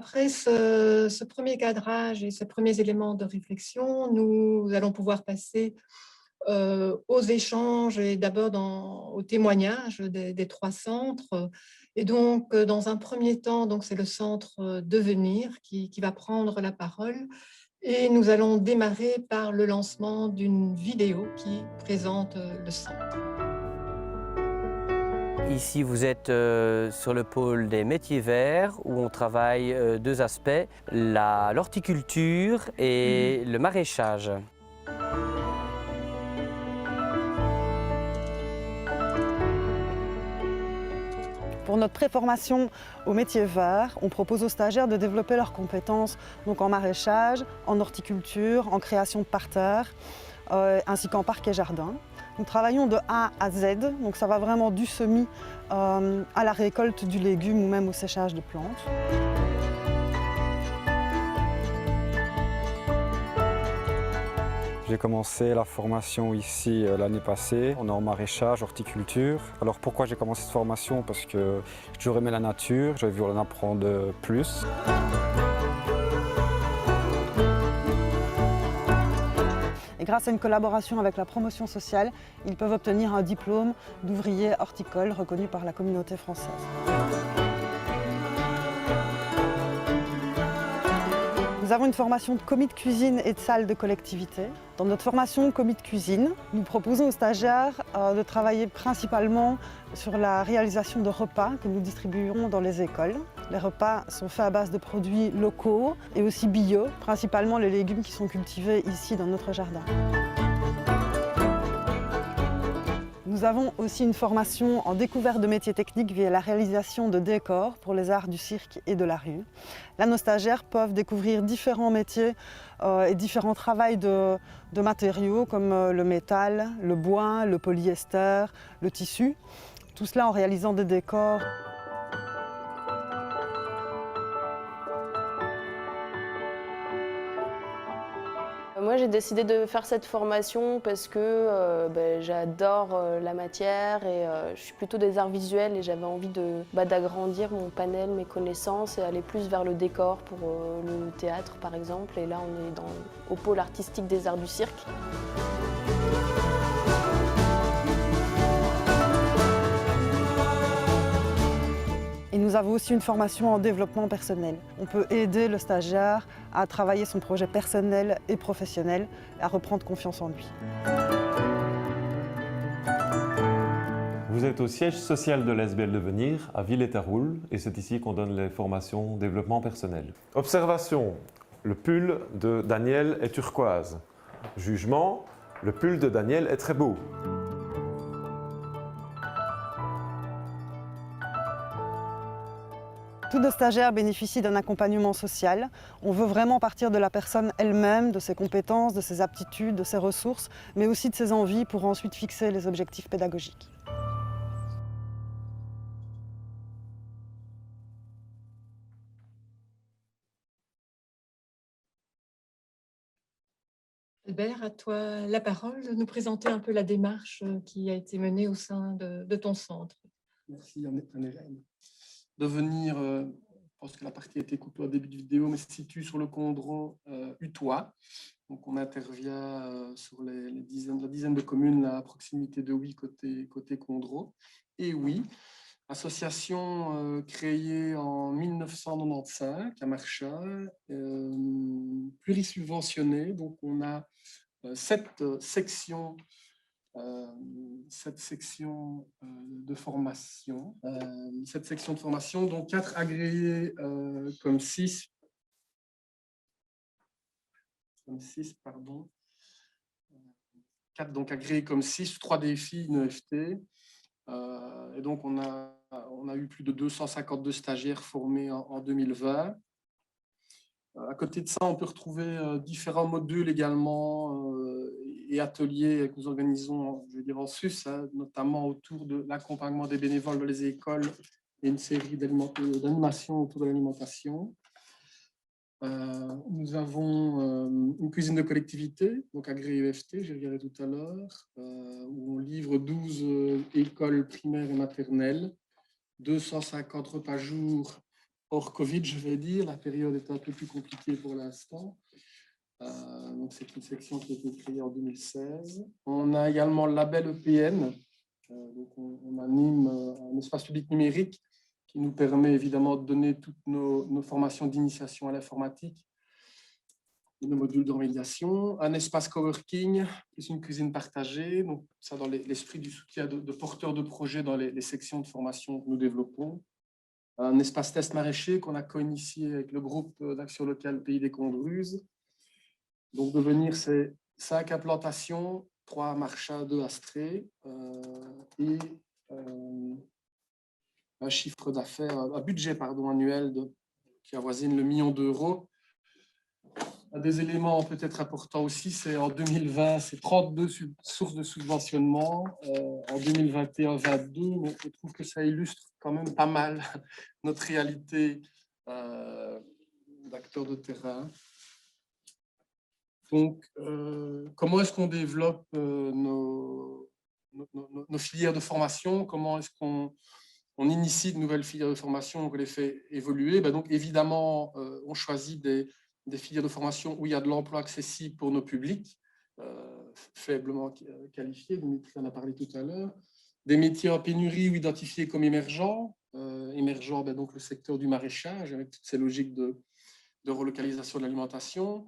après ce premier cadrage et ces premiers éléments de réflexion, nous allons pouvoir passer aux échanges et d'abord aux témoignages des trois centres. Et donc, dans un premier temps, donc c'est le centre Devenir qui va prendre la parole. Et nous allons démarrer par le lancement d'une vidéo qui présente le centre. Ici, vous êtes sur le pôle des métiers verts où on travaille deux aspects, l'horticulture et le maraîchage. Pour notre préformation au métier vert, on propose aux stagiaires de développer leurs compétences donc en maraîchage, en horticulture, en création de parterres, ainsi qu'en parc et jardin. Nous travaillons de A à Z, donc ça va vraiment du semis à la récolte du légume ou même au séchage de plantes. J'ai commencé la formation ici l'année passée. On est en maraîchage, horticulture. Alors pourquoi j'ai commencé cette formation? Parce que j'ai toujours aimé la nature, j'avais voulu en apprendre plus. Et grâce à une collaboration avec la promotion sociale, ils peuvent obtenir un diplôme d'ouvrier horticole reconnu par la communauté française. Nous avons une formation de commis de cuisine et de salle de collectivité. Dans notre formation commis de cuisine, nous proposons aux stagiaires de travailler principalement sur la réalisation de repas que nous distribuerons dans les écoles. Les repas sont faits à base de produits locaux et aussi bio, principalement les légumes qui sont cultivés ici dans notre jardin. Nous avons aussi une formation en découverte de métiers techniques via la réalisation de décors pour les arts du cirque et de la rue. Là, nos stagiaires peuvent découvrir différents métiers et différents travails de matériaux comme le métal, le bois, le polyester, le tissu. Tout cela en réalisant des décors. Moi, j'ai décidé de faire cette formation parce que j'adore la matière et je suis plutôt des arts visuels et j'avais envie d'agrandir mon panel, mes connaissances et aller plus vers le décor pour le théâtre par exemple. Et là, on est au pôle artistique des arts du cirque. Et nous avons aussi une formation en développement personnel. On peut aider le stagiaire à travailler son projet personnel et professionnel, à reprendre confiance en lui. Vous êtes au siège social de l'ASBL Devenir à Villers-Taroul et c'est ici qu'on donne les formations développement personnel. Observation, le pull de Daniel est turquoise. Jugement, le pull de Daniel est très beau. Tous nos stagiaires bénéficient d'un accompagnement social. On veut vraiment partir de la personne elle-même, de ses compétences, de ses aptitudes, de ses ressources, mais aussi de ses envies pour ensuite fixer les objectifs pédagogiques. Albert, à toi la parole de nous présenter un peu la démarche qui a été menée au sein de ton centre. Merci Anne-Hélène. Devenir, je pense que la partie a été coupée au début de vidéo, mais se situe sur le Condro Utois. Donc on intervient sur la dizaine de communes là, à proximité de Oui, côté Condro. Et oui, association créée en 1995 à Marchal, plurisubventionnée. Donc on a sept sections de formation. Cette section de formation, donc 4 agréés comme 6, pardon. 4 donc agréés comme 6, 3 défis, une EFT. Et donc on a eu plus de 252 stagiaires formés en 2020. À côté de ça, on peut retrouver différents modules également et ateliers que nous organisons, je veux dire, en sus, notamment autour de l'accompagnement des bénévoles dans les écoles et une série d'animations autour de l'alimentation. Nous avons une cuisine de collectivité, donc agréée EFT, j'ai regardé tout à l'heure, où on livre 12 écoles primaires et maternelles, 250 repas jour hors Covid, je vais dire. La période est un peu plus compliquée pour l'instant. Donc c'est une section qui a été créée en 2016. On a également le label EPN. Donc on anime un espace public numérique qui nous permet évidemment de donner toutes nos formations d'initiation à l'informatique, nos modules d'organisation, un espace coworking, plus une cuisine partagée, donc ça dans l'esprit du soutien de porteurs de projets dans les sections de formation que nous développons. Un espace test maraîcher qu'on a co-initié avec le groupe d'action locale Pays des Condruses. Donc devenir, c'est 5 implantations, 3 à Marcha, 2 à Stré, et un chiffre d'affaires, un budget annuel qui avoisine le 1 million d'euros. Un des éléments peut-être importants aussi, c'est en 2020, c'est 32 sources de subventionnement. En 2021-22, je trouve que ça illustre quand même pas mal notre réalité d'acteurs de terrain. Donc, comment est-ce qu'on développe nos filières de formation? Comment est-ce qu'on initie de nouvelles filières de formation, on les fait évoluer? Donc, évidemment, on choisit des filières de formation où il y a de l'emploi accessible pour nos publics, faiblement qualifiés, Dimitri en a parlé tout à l'heure, des métiers en pénurie ou identifiés comme émergents, donc le secteur du maraîchage, avec toutes ces logiques de relocalisation de l'alimentation,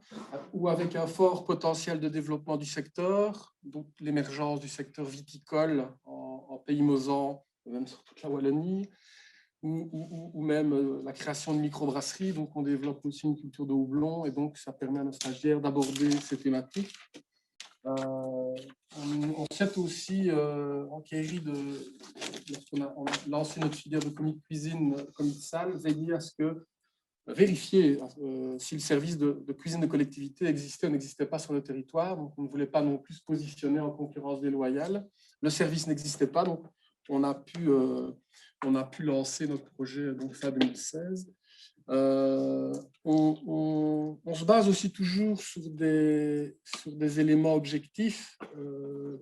ou avec un fort potentiel de développement du secteur, donc l'émergence du secteur viticole en Pays Mosans, même sur toute la Wallonie, ou même la création de microbrasseries. Donc on développe aussi une culture de houblon, et donc ça permet à nos stagiaires d'aborder ces thématiques. On s'est aussi enquéri lorsqu'on a lancé notre filière de commis de cuisine, commis de salle, veiller à ce que vérifier si le service de cuisine de collectivité existait ou n'existait pas sur le territoire. Donc, on ne voulait pas non plus se positionner en concurrence déloyale. Le service n'existait pas, donc on a pu lancer notre projet donc, fin 2016. On se base aussi toujours sur des éléments objectifs,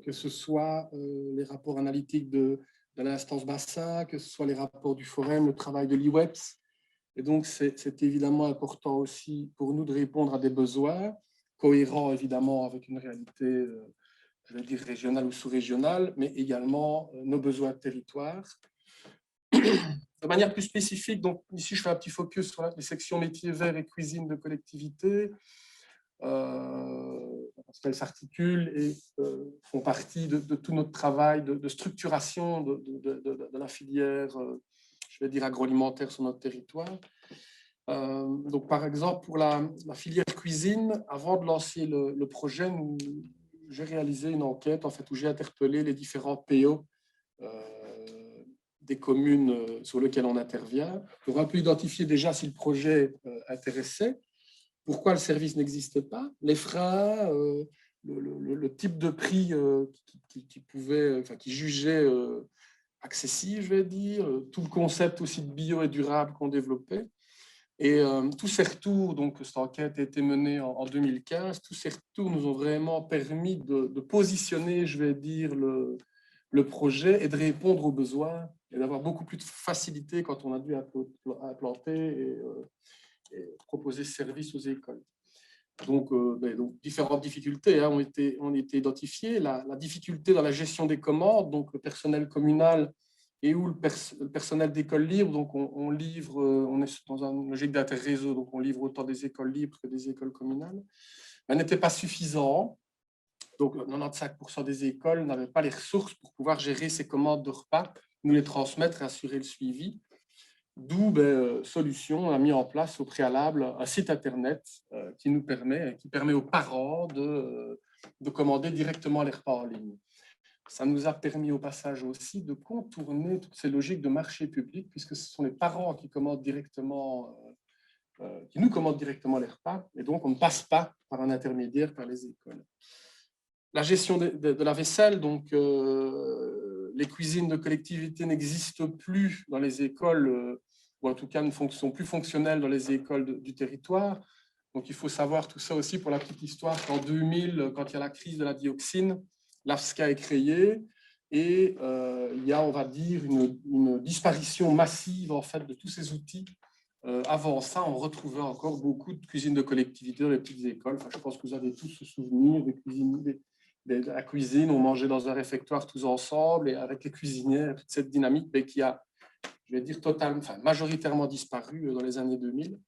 que ce soit les rapports analytiques de l'instance bassin, que ce soit les rapports du Forum, le travail de l'IWEPS. Et donc, c'est évidemment important aussi pour nous de répondre à des besoins cohérents, évidemment, avec une réalité, je vais dire, régionale ou sous-régionale, mais également nos besoins de territoire. De manière plus spécifique, donc ici, je fais un petit focus sur les sections métiers verts et cuisine de collectivité, parce qu'elles s'articulent et font partie de tout notre travail de structuration de la filière je vais dire agroalimentaire sur notre territoire. Donc, par exemple, pour la filière cuisine, avant de lancer le projet, j'ai réalisé une enquête en fait, où j'ai interpellé les différents PO des communes sur lesquelles on intervient, pour un peu identifier déjà si le projet intéressait, pourquoi le service n'existait pas, les freins, le type de prix qui jugeait accessible, je vais dire, tout le concept aussi de bio et durable qu'on développait. Et tous ces retours, donc cette enquête a été menée en 2015, tous ces retours nous ont vraiment permis de positionner, je vais dire, le projet et de répondre aux besoins et d'avoir beaucoup plus de facilité quand on a dû implanter et proposer ce service aux écoles. Donc, différentes difficultés ont été identifiées. La difficulté dans la gestion des commandes, donc le personnel communal et ou le personnel d'école libre. Donc, on livre, on est dans une logique d'inter-réseau, donc on livre autant des écoles libres que des écoles communales. Mais n'était pas suffisant. Donc, 95% des écoles n'avaient pas les ressources pour pouvoir gérer ces commandes de repas, nous les transmettre et assurer le suivi. D'où Solutions on a mis en place au préalable un site internet qui permet aux parents de commander directement les repas en ligne. Ça nous a permis au passage aussi de contourner toutes ces logiques de marché public, puisque ce sont les parents qui nous commandent directement les repas, et donc on ne passe pas par un intermédiaire, par les écoles. La gestion de la vaisselle, donc les cuisines de collectivité n'existent plus dans les écoles, ou en tout cas ne sont plus fonctionnelles dans les écoles du territoire. Donc il faut savoir tout ça aussi pour la petite histoire qu'en 2000, quand il y a la crise de la dioxine, l'AFSCA est créée et il y a, on va dire, une disparition massive en fait de tous ces outils Avant ça, on retrouvait encore beaucoup de cuisine de collectivité dans les petites écoles. Enfin, je pense que vous avez tous ce souvenir de la cuisine. On mangeait dans un réfectoire tous ensemble et avec les cuisinières, toute cette dynamique qui a, je vais dire, majoritairement disparu dans les années 2000.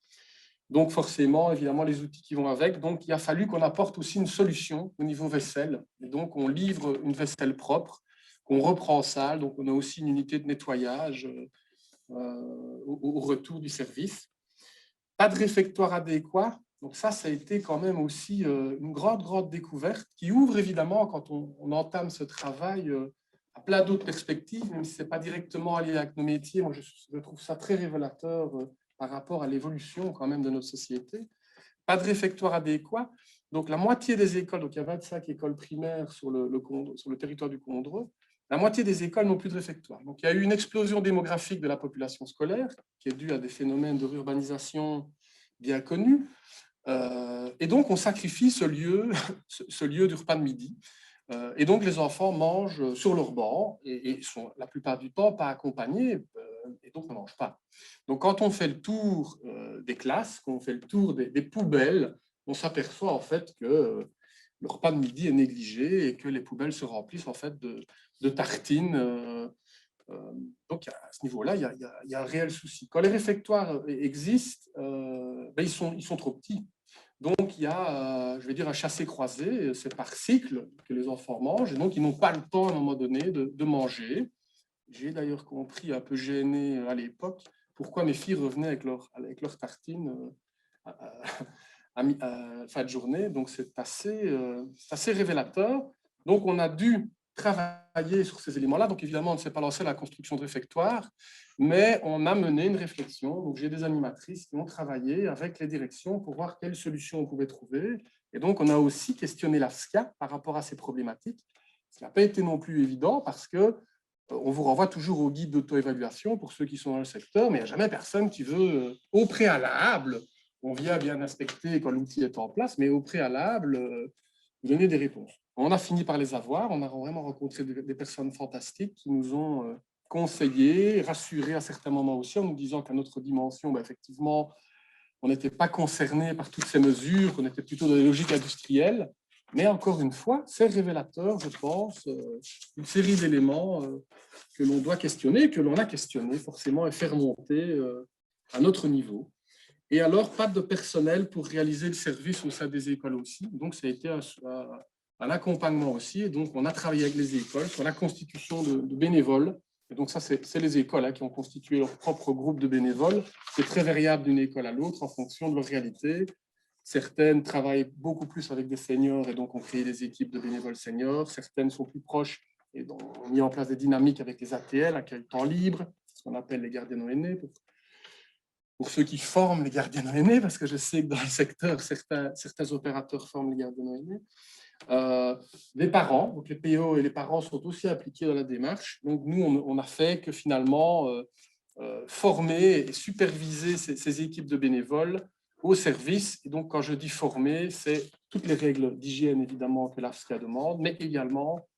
Donc, forcément, évidemment, les outils qui vont avec. Donc, il a fallu qu'on apporte aussi une solution au niveau vaisselle. Et donc, on livre une vaisselle propre, qu'on reprend sale. Donc, on a aussi une unité de nettoyage au retour du service. Pas de réfectoire adéquat. Donc, ça a été quand même aussi une grande découverte qui ouvre évidemment, quand on entame ce travail, à plein d'autres perspectives, même si ce n'est pas directement lié avec nos métiers. Moi, je trouve ça très révélateur par rapport à l'évolution quand même de notre société. Pas de réfectoire adéquat. Donc, la moitié des écoles, donc il y a 25 écoles primaires sur le territoire du Condreux, la moitié des écoles n'ont plus de réfectoire. Donc, il y a eu une explosion démographique de la population scolaire qui est due à des phénomènes de rurbanisation bien connus. Et donc, on sacrifie ce lieu du repas de midi. Et donc, les enfants mangent sur leur banc et sont la plupart du temps pas accompagnés, et donc on ne mange pas. Donc, quand on fait le tour des classes, quand on fait le tour des poubelles, on s'aperçoit en fait que le repas de midi est négligé et que les poubelles se remplissent en fait de tartines. Donc, à ce niveau-là, il y a un réel souci. Quand les réfectoires existent, ils sont trop petits. Donc, il y a, je vais dire, un chassé-croisé, c'est par cycle que les enfants mangent, et donc ils n'ont pas le temps à un moment donné de manger. J'ai d'ailleurs compris, un peu gêné à l'époque, pourquoi mes filles revenaient avec leur tartine à fin de journée. Donc, c'est assez révélateur. Donc, on a dû travailler sur ces éléments-là. Donc, évidemment, on ne s'est pas lancé à la construction de réfectoires, mais on a mené une réflexion. Donc, j'ai des animatrices qui ont travaillé avec les directions pour voir quelles solutions on pouvait trouver. Et donc, on a aussi questionné l'AFSCA par rapport à ces problématiques. Ce qui n'a pas été non plus évident parce que on vous renvoie toujours au guide d'auto-évaluation pour ceux qui sont dans le secteur, mais il n'y a jamais personne qui veut, au préalable, on vient bien inspecter quand l'outil est en place, mais au préalable, donner des réponses. On a fini par les avoir, on a vraiment rencontré des personnes fantastiques qui nous ont conseillé, rassuré à certains moments aussi, en nous disant qu'à notre dimension, effectivement, on n'était pas concerné par toutes ces mesures, qu'on était plutôt dans des logiques industrielles. Mais encore une fois, c'est révélateur, je pense, une série d'éléments que l'on doit questionner, que l'on a questionné forcément et faire monter à notre niveau. Et alors, pas de personnel pour réaliser le service au sein des écoles aussi. Donc, ça a été un accompagnement aussi. Et donc, on a travaillé avec les écoles sur la constitution de bénévoles. Et donc, ça, c'est les écoles qui ont constitué leur propre groupe de bénévoles. C'est très variable d'une école à l'autre en fonction de leur réalité. Certaines travaillent beaucoup plus avec des seniors et donc ont créé des équipes de bénévoles seniors. Certaines sont plus proches et ont mis en place des dynamiques avec les ATL, accueil temps libre, ce qu'on appelle les gardiens non aînés, pour ceux qui forment les gardiens non aînés, parce que je sais que dans le secteur, certains opérateurs forment les gardiens non aînés. Les parents, donc les PO et les parents sont aussi impliqués dans la démarche. Donc nous, on a fait que finalement former et superviser ces équipes de bénévoles au service. Et donc, quand je dis former, c'est toutes les règles d'hygiène, évidemment, que l'AFSCA demande, mais également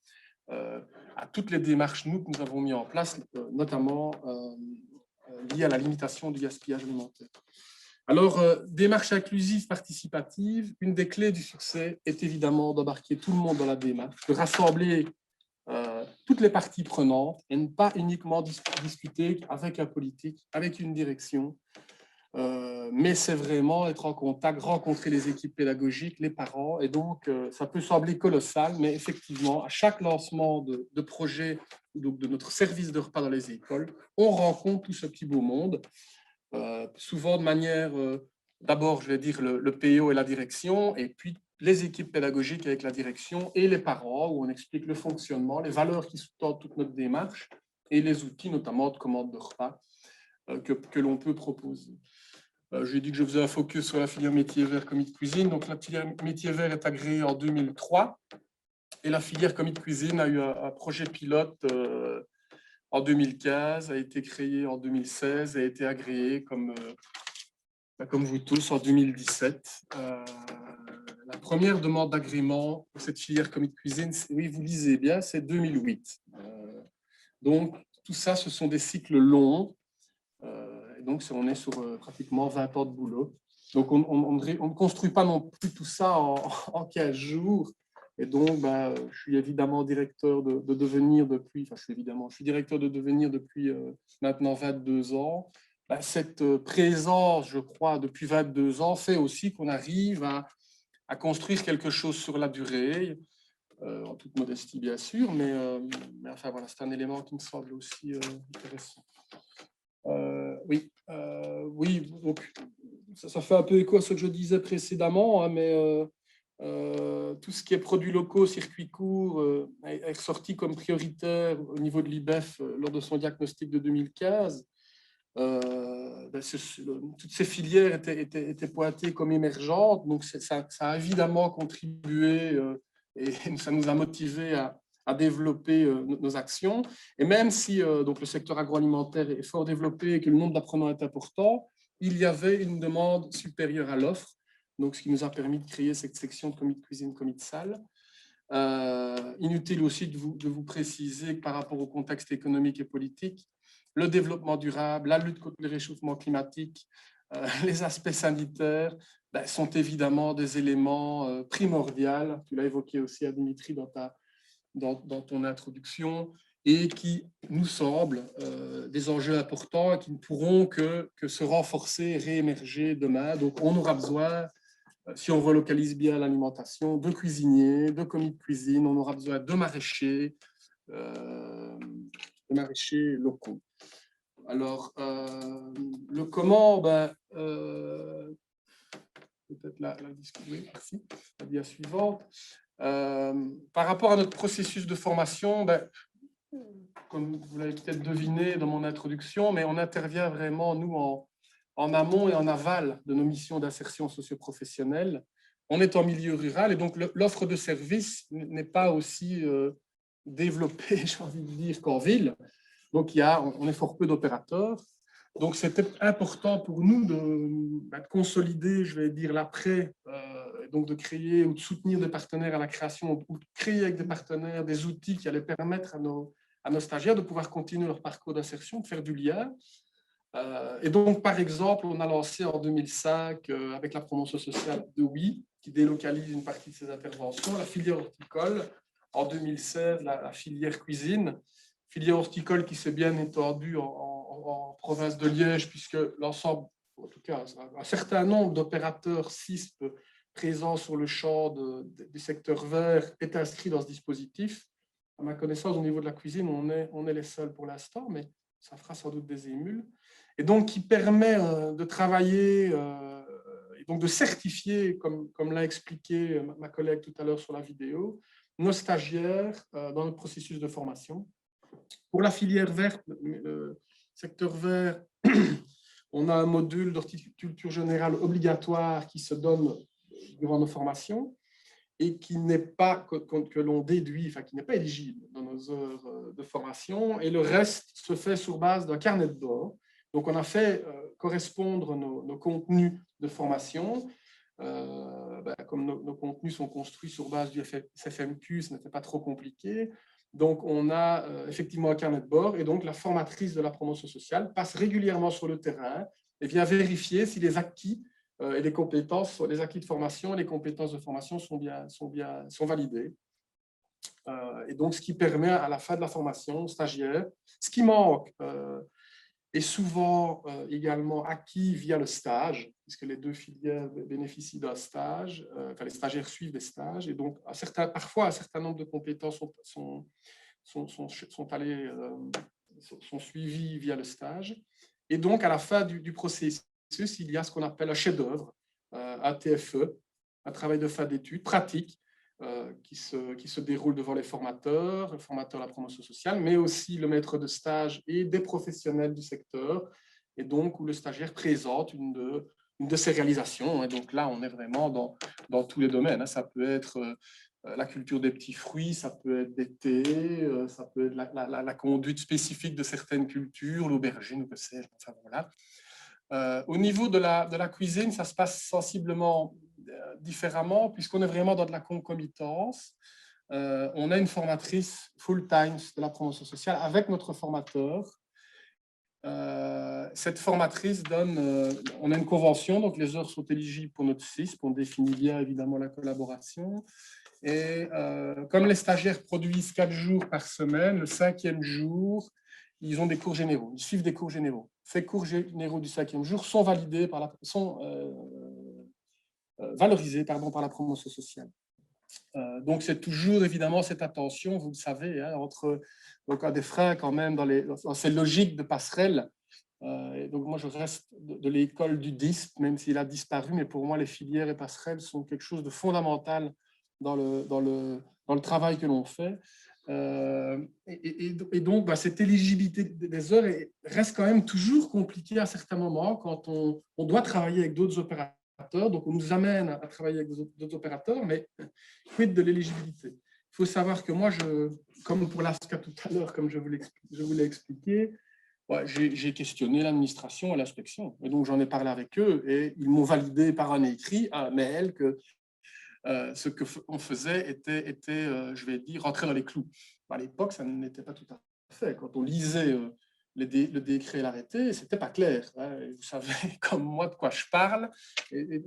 à toutes les démarches, que nous avons mis en place, notamment liées à la limitation du gaspillage alimentaire. Alors, démarche inclusive, participative, une des clés du succès est évidemment d'embarquer tout le monde dans la démarche, de rassembler toutes les parties prenantes et ne pas uniquement discuter avec un politique, avec une direction, mais c'est vraiment être en contact, rencontrer les équipes pédagogiques, les parents, et donc ça peut sembler colossal, mais effectivement, à chaque lancement de projet, donc de notre service de repas dans les écoles, on rencontre tout ce petit beau monde, souvent de manière, d'abord, je vais dire, le PO et la direction, et puis les équipes pédagogiques avec la direction et les parents, où on explique le fonctionnement, les valeurs qui sous-tendent toute notre démarche, et les outils, notamment de commande de repas, que l'on peut proposer. J'ai dit que je faisais un focus sur la filière métier vert commis de cuisine. Donc, la filière métier vert est agréée en 2003 et la filière commis de cuisine a eu un projet pilote en 2015, a été créée en 2016 et a été agréée comme vous tous en 2017. La première demande d'agrément pour cette filière commis de cuisine, oui, vous lisez bien, c'est 2008. Donc, tout ça, ce sont des cycles longs. donc, on est sur pratiquement 20 ans de boulot. Donc, on ne construit pas non plus tout ça en 15 jours. Et donc, je suis évidemment directeur de devenir depuis, enfin, je suis directeur de devenir depuis maintenant 22 ans. Cette présence, je crois, depuis 22 ans, fait aussi qu'on arrive à construire quelque chose sur la durée, en toute modestie, bien sûr, mais enfin, voilà, c'est un élément qui me semble aussi intéressant. Oui, donc, ça fait un peu écho à ce que je disais précédemment, hein, mais tout ce qui est produits locaux, circuits courts, est ressorti comme prioritaire au niveau de l'IBEF lors de son diagnostic de 2015. Toutes ces filières étaient pointées comme émergentes, donc ça a évidemment contribué et ça nous a motivés à développer nos actions. Et même si donc le secteur agroalimentaire est fort développé et que le nombre d'apprenants est important, il y avait une demande supérieure à l'offre, donc ce qui nous a permis de créer cette section de commis de cuisine, commis de salle. Inutile aussi de vous préciser que par rapport au contexte économique et politique, le développement durable, la lutte contre le réchauffement climatique, les aspects sanitaires sont évidemment des éléments primordiaux. Tu l'as évoqué aussi à Dimitri dans ton introduction, et qui nous semblent des enjeux importants et qui ne pourront que se renforcer et réémerger demain. Donc, on aura besoin, si on relocalise bien l'alimentation, de cuisiniers, de commis de cuisine, on aura besoin de maraîchers locaux. Alors, le comment, peut-être la discussion, oui, merci, la dia suivante. Par rapport à notre processus de formation, comme vous l'avez peut-être deviné dans mon introduction, mais on intervient vraiment, nous, en amont et en aval de nos missions d'insertion socio-professionnelle. On est en milieu rural et donc l'offre de services n'est pas aussi développée, j'ai envie de dire, qu'en ville. Donc, on est fort peu d'opérateurs. Donc, c'était important pour nous de consolider, je vais dire, l'après, donc de créer ou de soutenir des partenaires à la création, ou de créer avec des partenaires des outils qui allaient permettre à nos stagiaires de pouvoir continuer leur parcours d'insertion, de faire du lien. Et donc, par exemple, on a lancé en 2005, avec la promotion sociale de Oui, qui délocalise une partie de ses interventions, la filière horticole. En 2016, la filière cuisine. Filière horticole qui s'est bien étendue en province de Liège, puisque l'ensemble, en tout cas, un certain nombre d'opérateurs CISP présents sur le champ du secteur vert est inscrit dans ce dispositif. À ma connaissance, au niveau de la cuisine, on est les seuls pour l'instant, mais ça fera sans doute des émules. Et donc, qui permet de travailler et donc de certifier, comme l'a expliqué ma collègue tout à l'heure sur la vidéo, nos stagiaires dans notre processus de formation. Pour la filière verte, le secteur vert, on a un module d'horticulture générale obligatoire qui se donne durant nos formations et qui n'est pas, que l'on déduit, enfin qui n'est pas éligible dans nos heures de formation, et le reste se fait sur base d'un carnet de bord. Donc, on a fait correspondre nos contenus de formation. Comme nos contenus sont construits sur base du SFMQ, ce n'était pas trop compliqué. Donc, on a effectivement un carnet de bord, et donc la formatrice de la promotion sociale passe régulièrement sur le terrain et vient vérifier si les acquis et les compétences, les acquis de formation et les compétences de formation sont validés. Et donc, ce qui permet à la fin de la formation aux stagiaires, ce qui manque est souvent également acquis via le stage, puisque les deux filières bénéficient d'un stage, enfin les stagiaires suivent des stages, et donc parfois un certain nombre de compétences sont suivies via le stage. Et donc, à la fin du processus, il y a ce qu'on appelle un chef-d'œuvre, un TFE, un travail de fin d'études pratique, qui se déroule devant les formateurs, le formateur de la promotion sociale, mais aussi le maître de stage et des professionnels du secteur, et donc où le stagiaire présente une de ses réalisations. Et donc là, on est vraiment dans tous les domaines. Ça peut être la culture des petits fruits, ça peut être des thés, ça peut être la conduite spécifique de certaines cultures, l'aubergine, ou que sais-je. Enfin, voilà. Au niveau de la cuisine, ça se passe sensiblement différemment, puisqu'on est vraiment dans de la concomitance. On a une formatrice full-time de la promotion sociale avec notre formateur. cette formatrice donne, on a une convention, donc les heures sont éligibles pour notre CISP, on définit bien évidemment la collaboration. Et comme les stagiaires produisent 4 jours par semaine, le 5e jour, ils ont des cours généraux, ils suivent des cours généraux. Ces cours généraux du 5e jour sont validés valorisés par la promotion sociale. Donc, c'est toujours évidemment cette attention, vous le savez, hein, entre donc, des freins quand même dans ces logiques de passerelle. Et donc, moi, je reste de l'école du DISP, même s'il a disparu, mais pour moi, les filières et passerelles sont quelque chose de fondamental dans le travail que l'on fait. Et donc, cette éligibilité des heures reste quand même toujours compliquée à certains moments quand on doit travailler avec d'autres opérateurs. Donc, on nous amène à travailler avec d'autres opérateurs, mais quid de l'éligibilité? Il faut savoir que moi, comme pour l'ASCA tout à l'heure, comme je vous l'ai expliqué, j'ai questionné l'administration et l'inspection. Et donc, j'en ai parlé avec eux et ils m'ont validé par un écrit, un mail, que ce qu'on faisait était je vais dire, rentrer dans les clous. À l'époque, ça n'était pas tout à fait. Quand on lisait le décret et l'arrêté, ce n'était pas clair. Hein. Vous savez comme moi de quoi je parle. Et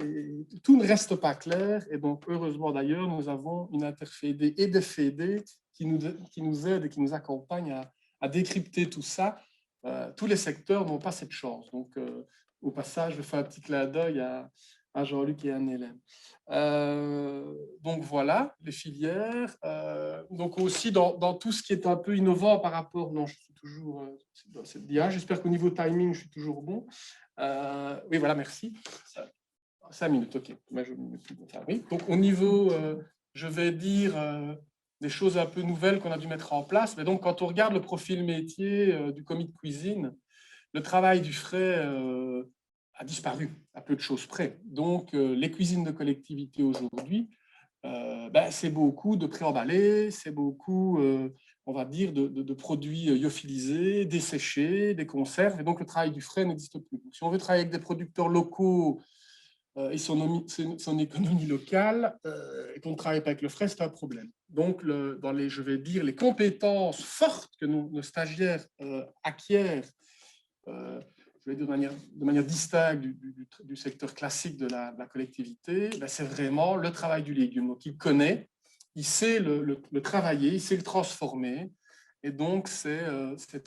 tout ne reste pas clair. Et donc, heureusement d'ailleurs, nous avons une interfédé et des fédés qui nous aident et qui nous accompagnent à décrypter tout ça. Tous les secteurs n'ont pas cette chance. Donc, au passage, je fais un petit clin d'œil à Jean-Luc et Anne-Hélène. Donc voilà, les filières. Donc aussi dans tout ce qui est un peu innovant par rapport... Non, je suis toujours dans cette dia. J'espère qu'au niveau timing, je suis toujours bon. Oui, voilà, merci. 5 minutes, ok. Oui. Donc au niveau, je vais dire, des choses un peu nouvelles qu'on a dû mettre en place. Mais donc quand on regarde le profil métier du commis de cuisine, le travail du frais a disparu, à peu de choses près. Donc, les cuisines de collectivité aujourd'hui, c'est beaucoup de préemballés, c'est beaucoup, on va dire, de produits lyophilisés, desséchés, des conserves, et donc le travail du frais n'existe plus. Donc, si on veut travailler avec des producteurs locaux et son économie locale, et qu'on ne travaille pas avec le frais, c'est un problème. Donc, je vais dire, les compétences fortes que nos stagiaires acquièrent, je vais dire de manière distincte du secteur classique de la collectivité, c'est vraiment le travail du légume. Donc, il connaît, il sait le travailler, il sait le transformer. Et donc, c'est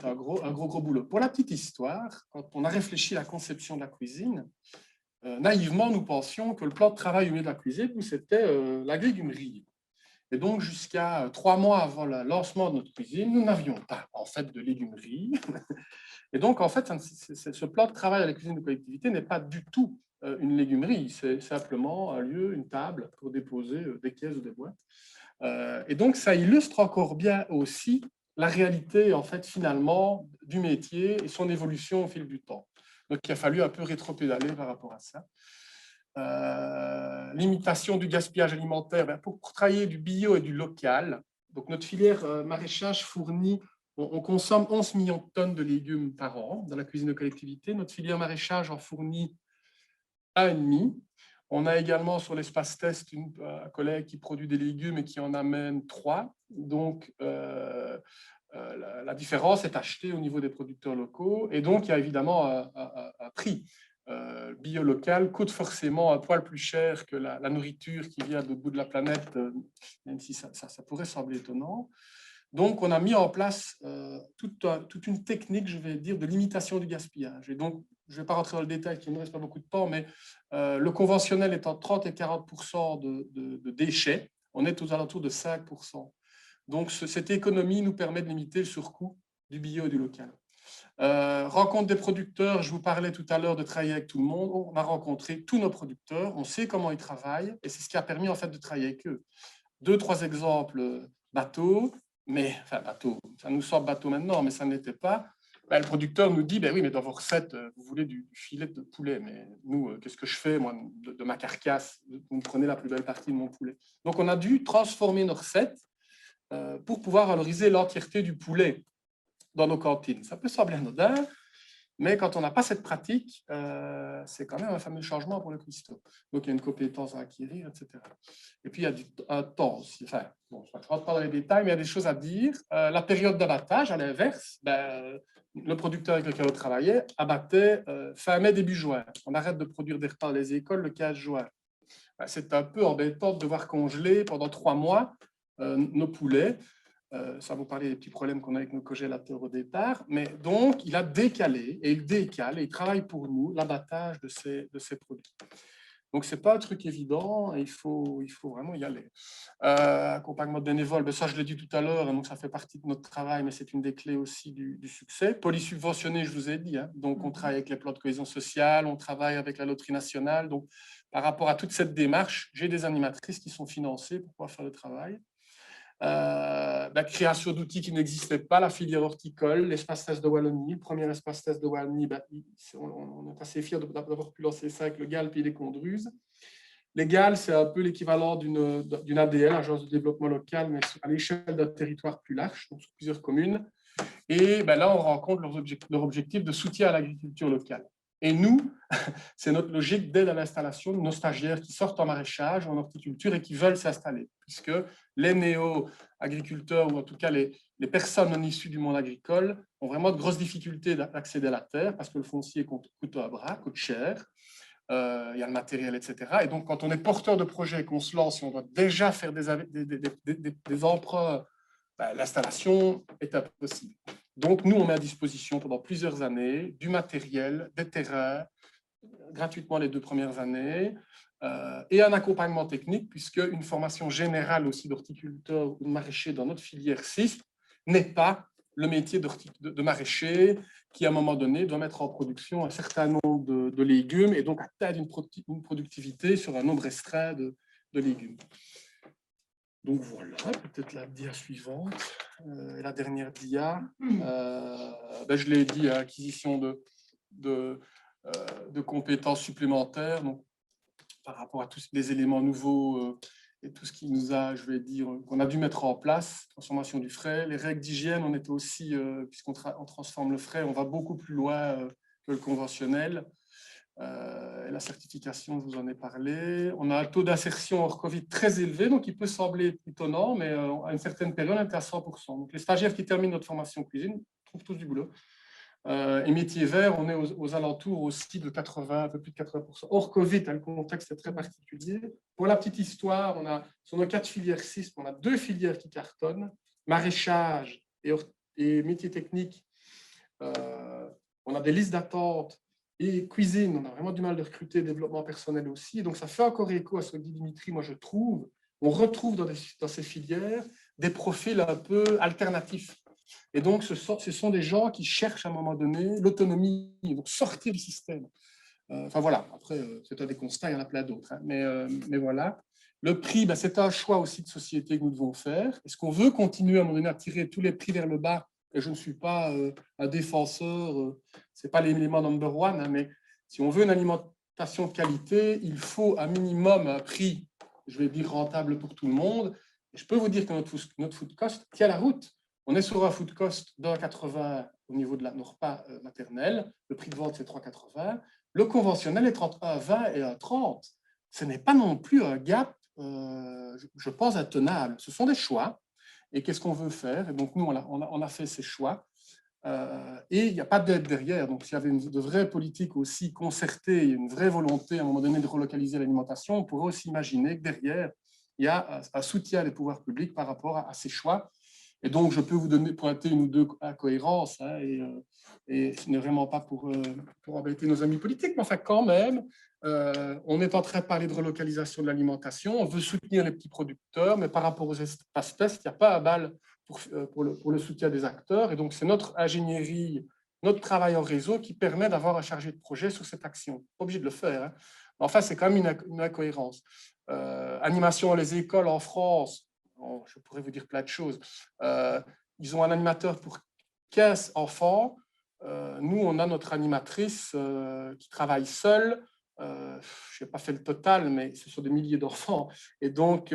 un gros boulot. Pour la petite histoire, quand on a réfléchi à la conception de la cuisine, naïvement, nous pensions que le plan de travail au milieu de la cuisine, c'était la légumerie. Et donc, jusqu'à 3 mois avant le lancement de notre cuisine, nous n'avions pas, en fait, de légumerie. Et donc, en fait, ce plan de travail à la cuisine de collectivité n'est pas du tout une légumerie. C'est simplement un lieu, une table pour déposer des caisses ou des boîtes. Et donc, ça illustre encore bien aussi la réalité, en fait, finalement, du métier et son évolution au fil du temps. Donc, il a fallu un peu rétropédaler par rapport à ça. Limitation du gaspillage alimentaire, pour travailler du bio et du local. Donc, notre filière maraîchage fournit, on consomme 11 millions de tonnes de légumes par an dans la cuisine de collectivité. Notre filière maraîchage en fournit 1,5. On a également sur l'espace test un collègue qui produit des légumes et qui en amène 3. Donc, la différence est achetée au niveau des producteurs locaux. Et donc, il y a évidemment un prix. Le bio local coûte forcément un poil plus cher que la nourriture qui vient de l'autre bout de la planète, même si ça pourrait sembler étonnant. Donc, on a mis en place toute une technique, je vais dire, de limitation du gaspillage. Et donc, je ne vais pas rentrer dans le détail, il ne me reste pas beaucoup de temps, mais le conventionnel est entre 30 et 40% de déchets. On est aux alentours de 5%. Donc, cette économie nous permet de limiter le surcoût du bio et du local. Rencontre des producteurs, je vous parlais tout à l'heure de travailler avec tout le monde. On a rencontré tous nos producteurs, on sait comment ils travaillent et c'est ce qui a permis en fait de travailler avec eux. 2-3 exemples bateau, bateau, ça nous sort bateau maintenant, mais ça n'était pas. Le producteur nous dit, oui, mais dans vos recettes, vous voulez du filet de poulet, mais nous, qu'est-ce que je fais, moi, de ma carcasse? Vous me prenez la plus belle partie de mon poulet. Donc, on a dû transformer nos recettes pour pouvoir valoriser l'entièreté du poulet dans nos cantines. Ça peut sembler anodin, Mais quand on n'a pas cette pratique, c'est quand même un fameux changement pour le cuistot. Donc, il y a une compétence à acquérir, etc. Et puis, il y a un temps aussi. Enfin, bon, je ne rentre pas dans les détails, mais il y a des choses à dire. La période d'abattage, à l'inverse, le producteur avec lequel on travaillait abattait fin mai, début juin. On arrête de produire des repas dans les écoles le 15 juin. C'est un peu embêtant de devoir congeler pendant 3 mois nos poulets. Ça vous parlait des petits problèmes qu'on a avec nos congélateurs au départ. Mais donc, il a décalé, et il décale, et il travaille pour nous l'abattage de ces produits. Donc, ce n'est pas un truc évident, et il faut vraiment y aller. Accompagnement bénévole, ben ça, je l'ai dit tout à l'heure, donc ça fait partie de notre travail, mais c'est une des clés aussi du succès. Polysubventionné, je vous ai dit, hein, donc on travaille avec les plans de cohésion sociale, on travaille avec la loterie nationale. Donc, par rapport à toute cette démarche, j'ai des animatrices qui sont financées pour pouvoir faire le travail. Création d'outils qui n'existaient pas, la filière horticole, l'espace test de Wallonie, le premier espace test de Wallonie, on est assez fiers d'avoir pu lancer ça avec le GALP et les Condruzes. Les GAL, c'est un peu l'équivalent d'une ADL, Agence de développement local, mais à l'échelle d'un territoire plus large, donc sur plusieurs communes. Et là, on rencontre leur objectif de soutien à l'agriculture locale. Et nous, c'est notre logique d'aide à l'installation de nos stagiaires qui sortent en maraîchage, en horticulture et qui veulent s'installer, puisque les néo-agriculteurs, ou en tout cas les personnes non issues du monde agricole, ont vraiment de grosses difficultés d'accéder à la terre, parce que le foncier coûte un bras, coûte cher, il y a le matériel, etc. Et donc, quand on est porteur de projet et qu'on se lance, et on doit déjà faire des emprunts, l'installation est impossible. Donc, nous, on met à disposition pendant plusieurs années du matériel, des terrains, gratuitement les 2 premières années, et un accompagnement technique, puisque une formation générale aussi d'horticulteur ou de maraîcher dans notre filière CISP n'est pas le métier de maraîcher qui, à un moment donné, doit mettre en production un certain nombre de légumes et donc atteindre une productivité sur un nombre restreint de légumes. Donc voilà, peut-être la dia suivante, la dernière dia. Je l'ai dit, acquisition de compétences supplémentaires, donc, par rapport à tous les éléments nouveaux et tout ce qui nous a, je vais dire, qu'on a dû mettre en place, transformation du frais. Les règles d'hygiène, on était aussi, puisqu'on transforme le frais, on va beaucoup plus loin que le conventionnel. La certification, je vous en ai parlé. On a un taux d'insertion hors Covid très élevé, donc il peut sembler étonnant, mais à une certaine période, on était à 100%. Donc les stagiaires qui terminent notre formation cuisine trouvent tous du boulot. Et métier vert, on est aux alentours aussi de 80, un peu plus de 80%. Hors Covid, le contexte est très particulier. Pour la petite histoire, sur nos 4 filières CISP, on a 2 filières qui cartonnent, maraîchage et métiers techniques. On a des listes d'attente. Et cuisine, on a vraiment du mal de recruter, développement personnel aussi. Donc, ça fait encore écho à ce que dit Dimitri, moi je trouve. On retrouve dans ces filières des profils un peu alternatifs. Et donc, ce sont des gens qui cherchent à un moment donné l'autonomie, donc sortir du système. Enfin voilà, après, c'est un des constats, il y en a plein d'autres. Hein. Mais voilà. Le prix, c'est un choix aussi de société que nous devons faire. Est-ce qu'on veut continuer à un moment donné à tirer tous les prix vers le bas? Et je ne suis pas un défenseur, ce n'est pas l'élément number one, hein, mais si on veut une alimentation de qualité, il faut un minimum un prix, je vais dire, rentable pour tout le monde. Et je peux vous dire que notre food cost tient la route. On est sur un food cost de 1,80 au niveau de nos repas maternels. Le prix de vente, c'est 3,80. Le conventionnel est entre 1,20 et 1,30. Ce n'est pas non plus un gap, je pense, intenable. Ce sont des choix. Et qu'est-ce qu'on veut faire? Et donc, nous, on a fait ces choix. Et il n'y a pas d'aide derrière. Donc, s'il y avait de vraies politiques aussi concertées, une vraie volonté à un moment donné de relocaliser l'alimentation, on pourrait aussi imaginer que derrière, il y a un soutien des pouvoirs publics par rapport à ces choix. Et donc, je peux vous pointer une ou deux incohérences, hein, et ce n'est vraiment pas pour embêter nos amis politiques, mais enfin, quand même, on est en train de parler de relocalisation de l'alimentation, on veut soutenir les petits producteurs, mais par rapport aux espaces tests, il n'y a pas à balle pour le soutien des acteurs. Et donc, c'est notre ingénierie, notre travail en réseau qui permet d'avoir un chargé de projet sur cette action. Pas obligé de le faire. Hein. Mais enfin, c'est quand même une incohérence. Animation dans les écoles en France, je pourrais vous dire plein de choses. Ils ont un animateur pour 15 enfants. Nous, on a notre animatrice qui travaille seule je n'ai pas fait le total, mais ce sont des milliers d'enfants. Et donc,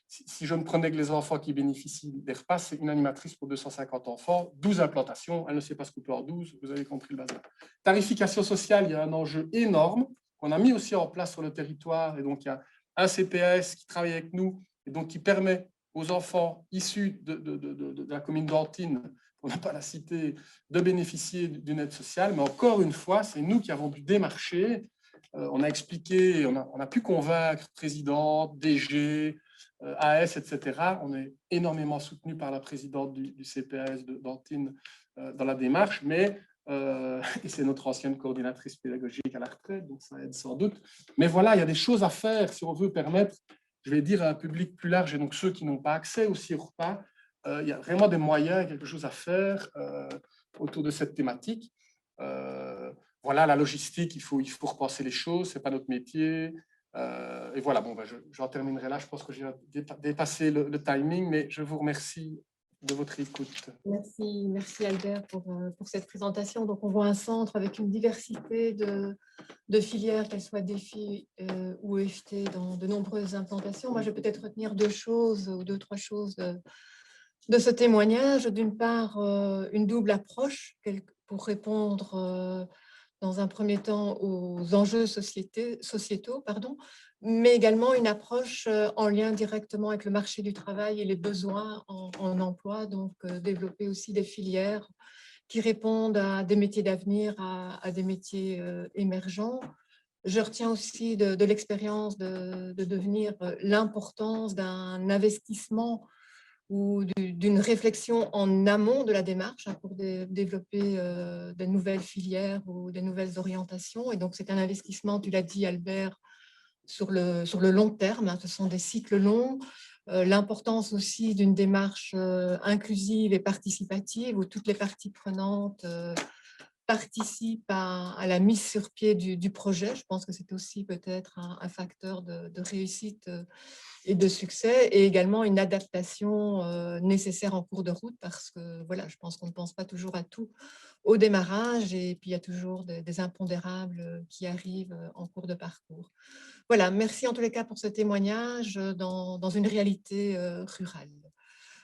si je ne prenais que les enfants qui bénéficient des repas, c'est une animatrice pour 250 enfants, 12 implantations. Elle ne sait pas se couper en 12, vous avez compris le bazar. Tarification sociale, il y a un enjeu énorme qu'on a mis aussi en place sur le territoire. Et donc, il y a un CPAS qui travaille avec nous et donc qui permet aux enfants issus de la commune d'Antine, on n'a pas la cité, de bénéficier d'une aide sociale. Mais encore une fois, c'est nous qui avons dû démarcher. On a expliqué, on a pu convaincre présidente, DG, AS, etc. On est énormément soutenu par la présidente du CPAS d'Antine dans la démarche, mais et c'est notre ancienne coordinatrice pédagogique à la retraite, donc ça aide sans doute. Mais voilà, il y a des choses à faire si on veut permettre, je vais dire, à un public plus large, et donc ceux qui n'ont pas accès aussi au repas, il y a vraiment des moyens, quelque chose à faire autour de cette thématique. Voilà, la logistique, il faut repenser les choses, ce n'est pas notre métier. Et voilà, bon, ben, j'en terminerai là. Je pense que j'ai dépassé le timing, mais je vous remercie de votre écoute. Merci Albert pour cette présentation. Donc, on voit un centre avec une diversité de filières, qu'elles soient DEFI ou EFT, dans de nombreuses implantations. Moi, je vais peut-être retenir deux, trois choses de ce témoignage. D'une part, une double approche pour répondre dans un premier temps aux enjeux sociétaux, mais également une approche en lien directement avec le marché du travail et les besoins en emploi, donc développer aussi des filières qui répondent à des métiers d'avenir, à des métiers émergents. Je retiens aussi de l'expérience de devenir l'importance d'un investissement ou d'une réflexion en amont de la démarche pour développer de nouvelles filières ou de nouvelles orientations. Et donc, c'est un investissement, tu l'as dit Albert, sur le long terme. Ce sont des cycles longs. L'importance aussi d'une démarche inclusive et participative où toutes les parties prenantes participent à la mise sur pied du projet. Je pense que c'est aussi peut-être un facteur de réussite et de succès, et également une adaptation nécessaire en cours de route, parce que voilà, je pense qu'on ne pense pas toujours à tout au démarrage, et puis il y a toujours des impondérables qui arrivent en cours de parcours. Voilà, merci en tous les cas pour ce témoignage dans une réalité rurale.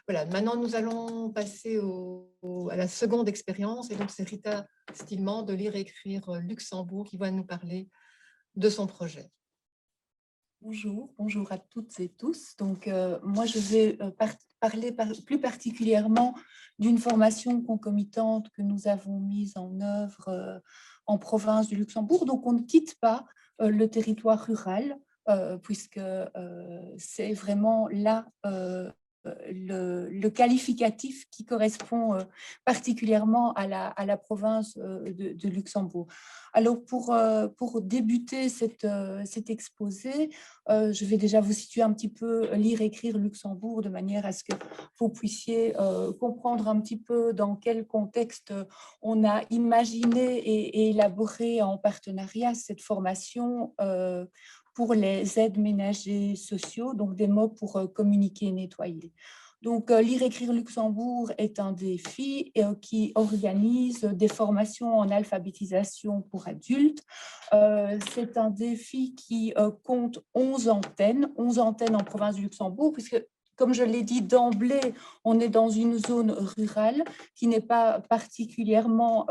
Voilà, maintenant nous allons passer à la seconde expérience, et donc c'est Rita Stillman de Lire et Écrire Luxembourg qui va nous parler de son projet. Bonjour à toutes et tous. Donc, moi, je vais parler plus particulièrement d'une formation concomitante que nous avons mise en œuvre en province du Luxembourg. Donc, on ne quitte pas le territoire rural, puisque c'est vraiment là le qualificatif qui correspond particulièrement à la province de Luxembourg. Alors, pour débuter cet exposé, je vais déjà vous situer un petit peu Lire, Écrire Luxembourg, de manière à ce que vous puissiez comprendre un petit peu dans quel contexte on a imaginé et élaboré en partenariat cette formation pour les aides ménagers sociaux, donc des mots pour communiquer et nettoyer. Donc, Lire, Écrire Luxembourg est un défi qui organise des formations en alphabétisation pour adultes. C'est un défi qui compte 11 antennes en province du Luxembourg, puisque, comme je l'ai dit d'emblée, on est dans une zone rurale qui n'est pas particulièrement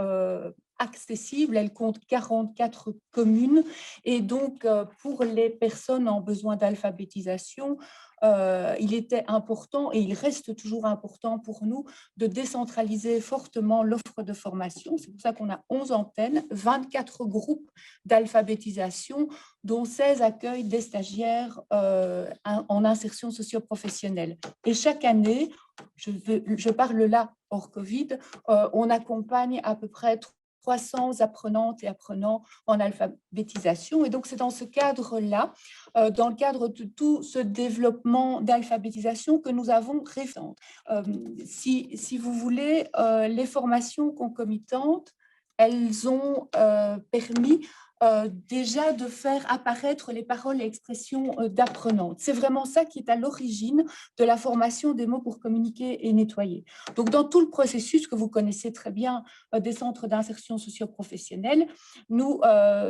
accessible. Elle compte 44 communes, et donc pour les personnes en besoin d'alphabétisation, il était important, et il reste toujours important pour nous, de décentraliser fortement l'offre de formation. C'est pour ça qu'on a 11 antennes, 24 groupes d'alphabétisation, dont 16 accueillent des stagiaires en insertion socio-professionnelle. Et chaque année, je parle là hors Covid, on accompagne à peu près 300 apprenantes et apprenants en alphabétisation. Et donc, c'est dans ce cadre-là, dans le cadre de tout ce développement d'alphabétisation, que nous avons réfléchi. Si vous voulez, les formations concomitantes, elles ont permis déjà de faire apparaître les paroles et expressions d'apprenantes. C'est vraiment ça qui est à l'origine de la formation des mots pour communiquer et nettoyer. Donc, dans tout le processus que vous connaissez très bien des centres d'insertion socio-professionnelle, nous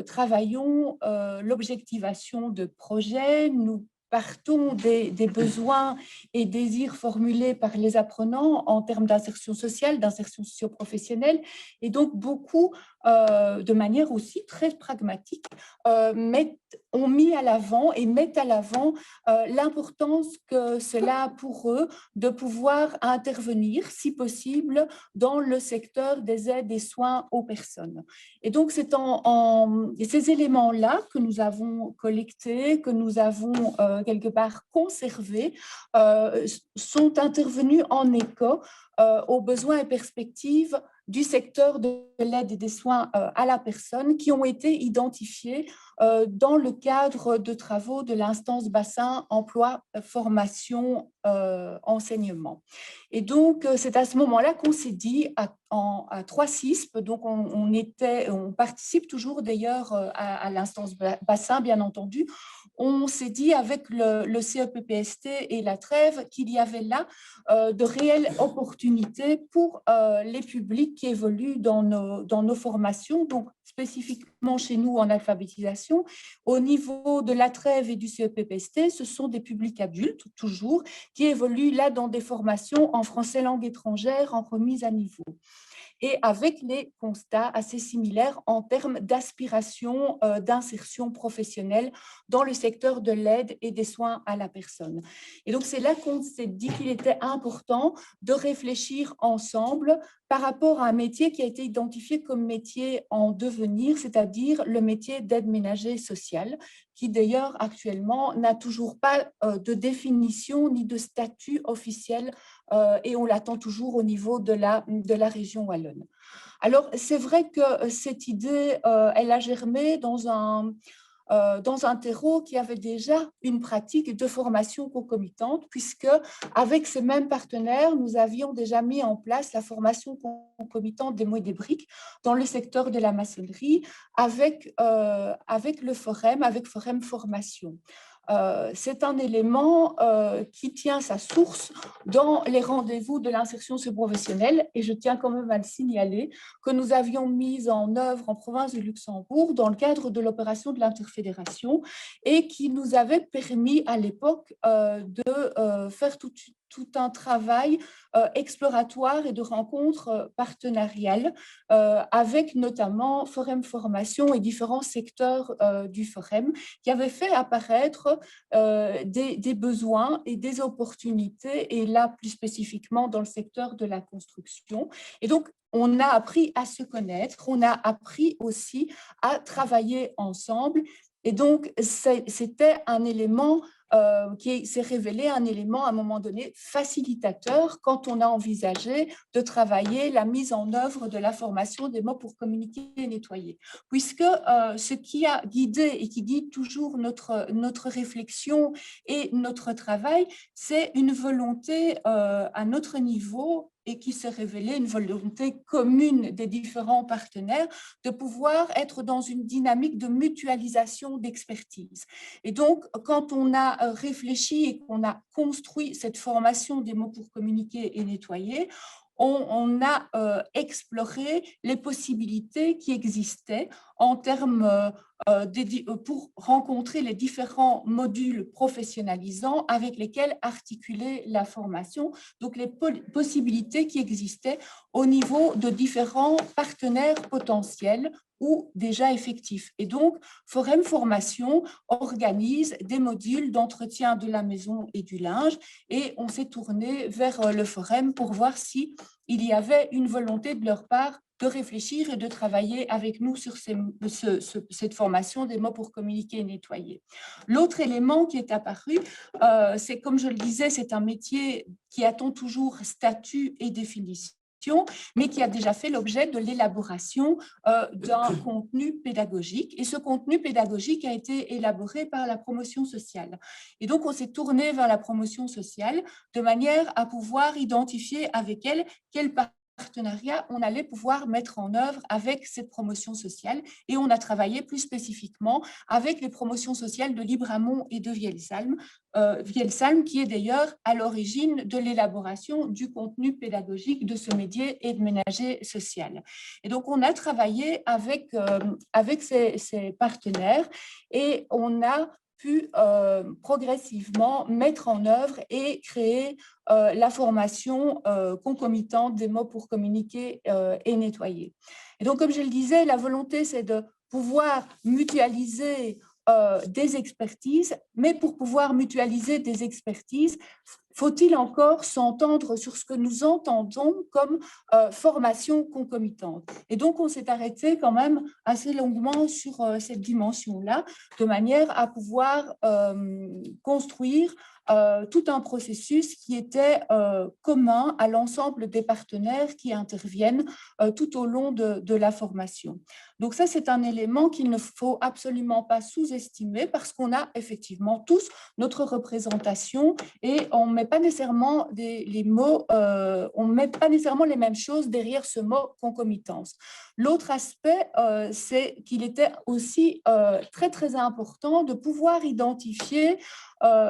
travaillons l'objectivation de projets, nous partons des besoins et désirs formulés par les apprenants en termes d'insertion sociale, d'insertion socio-professionnelle, et donc beaucoup, de manière aussi très pragmatique, ont mis à l'avant et mettent à l'avant l'importance que cela a pour eux de pouvoir intervenir, si possible, dans le secteur des aides et soins aux personnes. Et donc, c'est ces éléments-là que nous avons collectés, que nous avons quelque part conservés, sont intervenus en écho aux besoins et perspectives du secteur de l'aide et des soins à la personne qui ont été identifiés dans le cadre de travaux de l'instance bassin emploi, formation, enseignement. Et donc, c'est à ce moment-là qu'on s'est dit à 3 CISP, donc on participe toujours d'ailleurs à l'instance bassin, bien entendu, on s'est dit avec le CEPPST et la Trève qu'il y avait là de réelles opportunités pour les publics qui évoluent dans nos formations, donc spécifiquement chez nous en alphabétisation. Au niveau de la Trève et du CEPPST, ce sont des publics adultes, toujours, qui évoluent là dans des formations en français langue étrangère, en remise à niveau, et avec les constats assez similaires en termes d'aspiration, d'insertion professionnelle dans le secteur de l'aide et des soins à la personne. Et donc, c'est là qu'on s'est dit qu'il était important de réfléchir ensemble par rapport à un métier qui a été identifié comme métier en devenir, c'est-à-dire le métier d'aide ménagère sociale, qui d'ailleurs actuellement n'a toujours pas de définition ni de statut officiel et on l'attend toujours au niveau de la région wallonne. Alors, c'est vrai que cette idée, elle a germé dans un terreau qui avait déjà une pratique de formation concomitante, puisque avec ces mêmes partenaires, nous avions déjà mis en place la formation concomitante des mots et des briques dans le secteur de la maçonnerie avec le Forem, avec Forem Formation. C'est un élément qui tient sa source dans les rendez-vous de l'insertion socio-professionnelle, et je tiens quand même à le signaler que nous avions mis en œuvre en province du Luxembourg dans le cadre de l'opération de l'interfédération et qui nous avait permis à l'époque de faire tout un travail exploratoire et de rencontres partenariales avec notamment Forem Formation et différents secteurs du Forem qui avaient fait apparaître des besoins et des opportunités, et là plus spécifiquement dans le secteur de la construction. Et donc, on a appris à se connaître, on a appris aussi à travailler ensemble. Et donc, c'était un élément qui s'est révélé un élément à un moment donné facilitateur quand on a envisagé de travailler la mise en œuvre de la formation des mots pour communiquer et nettoyer. Puisque ce qui a guidé et qui guide toujours notre réflexion et notre travail, c'est une volonté à notre niveau et qui s'est révélée une volonté commune des différents partenaires de pouvoir être dans une dynamique de mutualisation d'expertise. Et donc, quand on a réfléchi et qu'on a construit cette formation des mots pour communiquer et nettoyer, on a exploré les possibilités qui existaient en termes pour rencontrer les différents modules professionnalisants avec lesquels articuler la formation, donc les possibilités qui existaient au niveau de différents partenaires potentiels ou déjà effectifs. Et donc, Forem Formation organise des modules d'entretien de la maison et du linge, et on s'est tourné vers le Forem pour voir s'il y avait une volonté de leur part de réfléchir et de travailler avec nous sur cette formation des mots pour communiquer et nettoyer. L'autre élément qui est apparu, c'est, comme je le disais, c'est un métier qui attend toujours statut et définition, mais qui a déjà fait l'objet de l'élaboration d'un contenu pédagogique. Et ce contenu pédagogique a été élaboré par la promotion sociale. Et donc, on s'est tourné vers la promotion sociale de manière à pouvoir identifier avec elle quelle partenariats on allait pouvoir mettre en œuvre avec cette promotion sociale. Et on a travaillé plus spécifiquement avec les promotions sociales de Libramont et de Vielsalm, qui est d'ailleurs à l'origine de l'élaboration du contenu pédagogique de ce métier aide-ménager social. Et donc, on a travaillé avec ces partenaires et on a pu progressivement mettre en œuvre et créer la formation concomitante des mots pour communiquer et nettoyer. Et donc, comme je le disais, la volonté, c'est de pouvoir mutualiser des expertises, mais pour pouvoir mutualiser des expertises, faut-il encore s'entendre sur ce que nous entendons comme formation concomitante. Et donc, on s'est arrêté quand même assez longuement sur cette dimension-là, de manière à pouvoir construire tout un processus qui était commun à l'ensemble des partenaires qui interviennent tout au long de la formation. Donc ça, c'est un élément qu'il ne faut absolument pas sous-estimer parce qu'on a effectivement tous notre représentation et on ne met pas nécessairement les mots, on met pas nécessairement les mêmes choses derrière ce mot concomitance. L'autre aspect, c'est qu'il était aussi très, très important de pouvoir identifier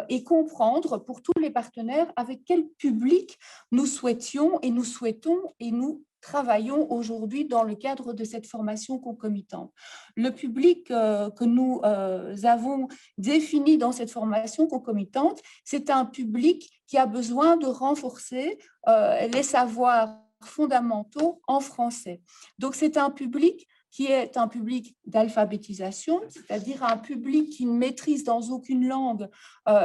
et comprendre pour tous les partenaires avec quel public nous souhaitions et nous souhaitons et nous travaillons aujourd'hui dans le cadre de cette formation concomitante. Le public que nous avons défini dans cette formation concomitante, c'est un public qui a besoin de renforcer les savoirs fondamentaux en français. Donc, c'est un public qui est un public d'alphabétisation, c'est-à-dire un public qui ne maîtrise dans aucune langue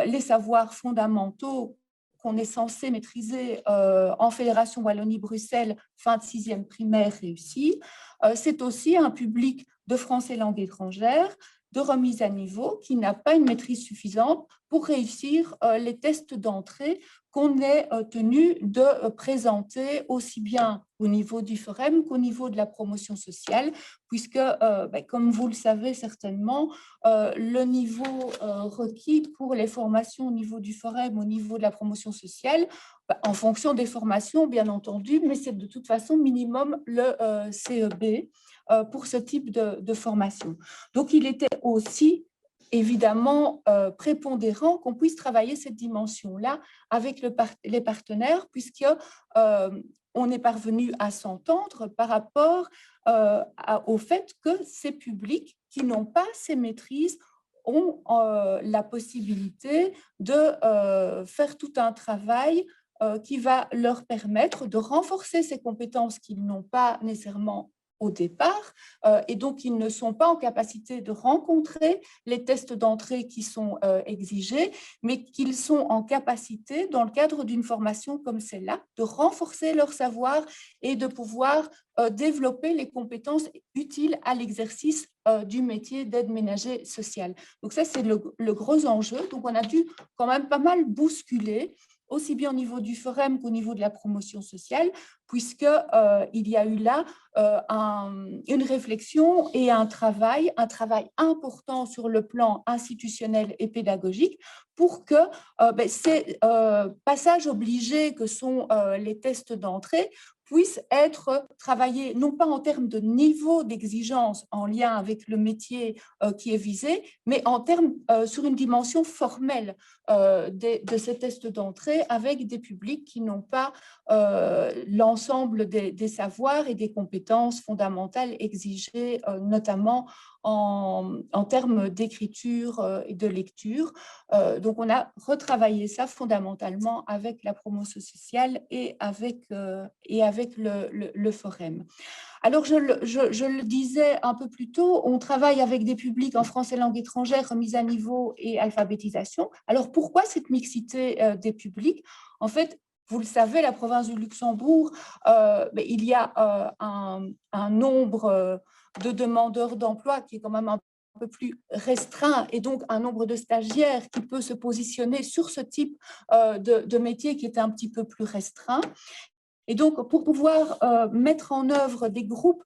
les savoirs fondamentaux qu'on est censé maîtriser en Fédération Wallonie-Bruxelles, fin de 6e primaire réussie. C'est aussi un public de français langue étrangère, de remise à niveau, qui n'a pas une maîtrise suffisante pour réussir les tests d'entrée qu'on est tenu de présenter aussi bien au niveau du Forum qu'au niveau de la promotion sociale, puisque, comme vous le savez certainement, le niveau requis pour les formations au niveau du Forum, au niveau de la promotion sociale, en fonction des formations, bien entendu, mais c'est de toute façon minimum le CEB pour ce type de formation. Donc, il était aussi évidemment prépondérant qu'on puisse travailler cette dimension-là avec les partenaires, puisqu'on est parvenu à s'entendre par rapport au fait que ces publics qui n'ont pas ces maîtrises ont la possibilité de faire tout un travail qui va leur permettre de renforcer ces compétences qu'ils n'ont pas nécessairement au départ, et donc ils ne sont pas en capacité de rencontrer les tests d'entrée qui sont exigés, mais qu'ils sont en capacité, dans le cadre d'une formation comme celle-là, de renforcer leur savoir et de pouvoir développer les compétences utiles à l'exercice du métier d'aide ménager social. Donc ça, c'est le gros enjeu. Donc on a dû quand même pas mal bousculer aussi bien au niveau du Forum qu'au niveau de la promotion sociale, puisqu'il y a eu là une réflexion et un travail important sur le plan institutionnel et pédagogique pour que ces passages obligés que sont les tests d'entrée puissent être travaillés non pas en termes de niveau d'exigence en lien avec le métier qui est visé, mais en termes sur une dimension formelle de ces tests d'entrée avec des publics qui n'ont pas l'ensemble des savoirs et des compétences fondamentales exigées, notamment en termes d'écriture et de lecture. Donc, on a retravaillé ça fondamentalement avec la promotion sociale et avec le Forum. Alors, je le disais un peu plus tôt, on travaille avec des publics en français langue étrangère, remise à niveau et alphabétisation. Alors, pourquoi cette mixité des publics? En fait, vous le savez, la province du Luxembourg, il y a un nombre de demandeurs d'emploi qui est quand même un peu plus restreint et donc un nombre de stagiaires qui peut se positionner sur ce type de métier qui est un petit peu plus restreint. Et donc, pour pouvoir mettre en œuvre des groupes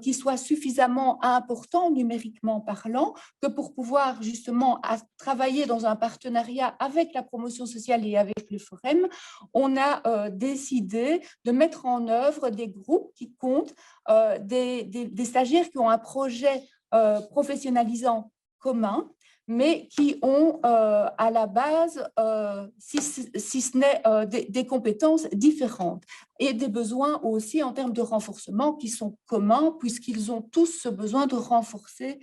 qui soient suffisamment importants numériquement parlant, que pour pouvoir justement travailler dans un partenariat avec la promotion sociale et avec le Forum, on a décidé de mettre en œuvre des groupes qui comptent des stagiaires qui ont un projet professionnalisant commun, mais qui ont à la base, si ce n'est des compétences différentes et des besoins aussi en termes de renforcement qui sont communs, puisqu'ils ont tous ce besoin de renforcer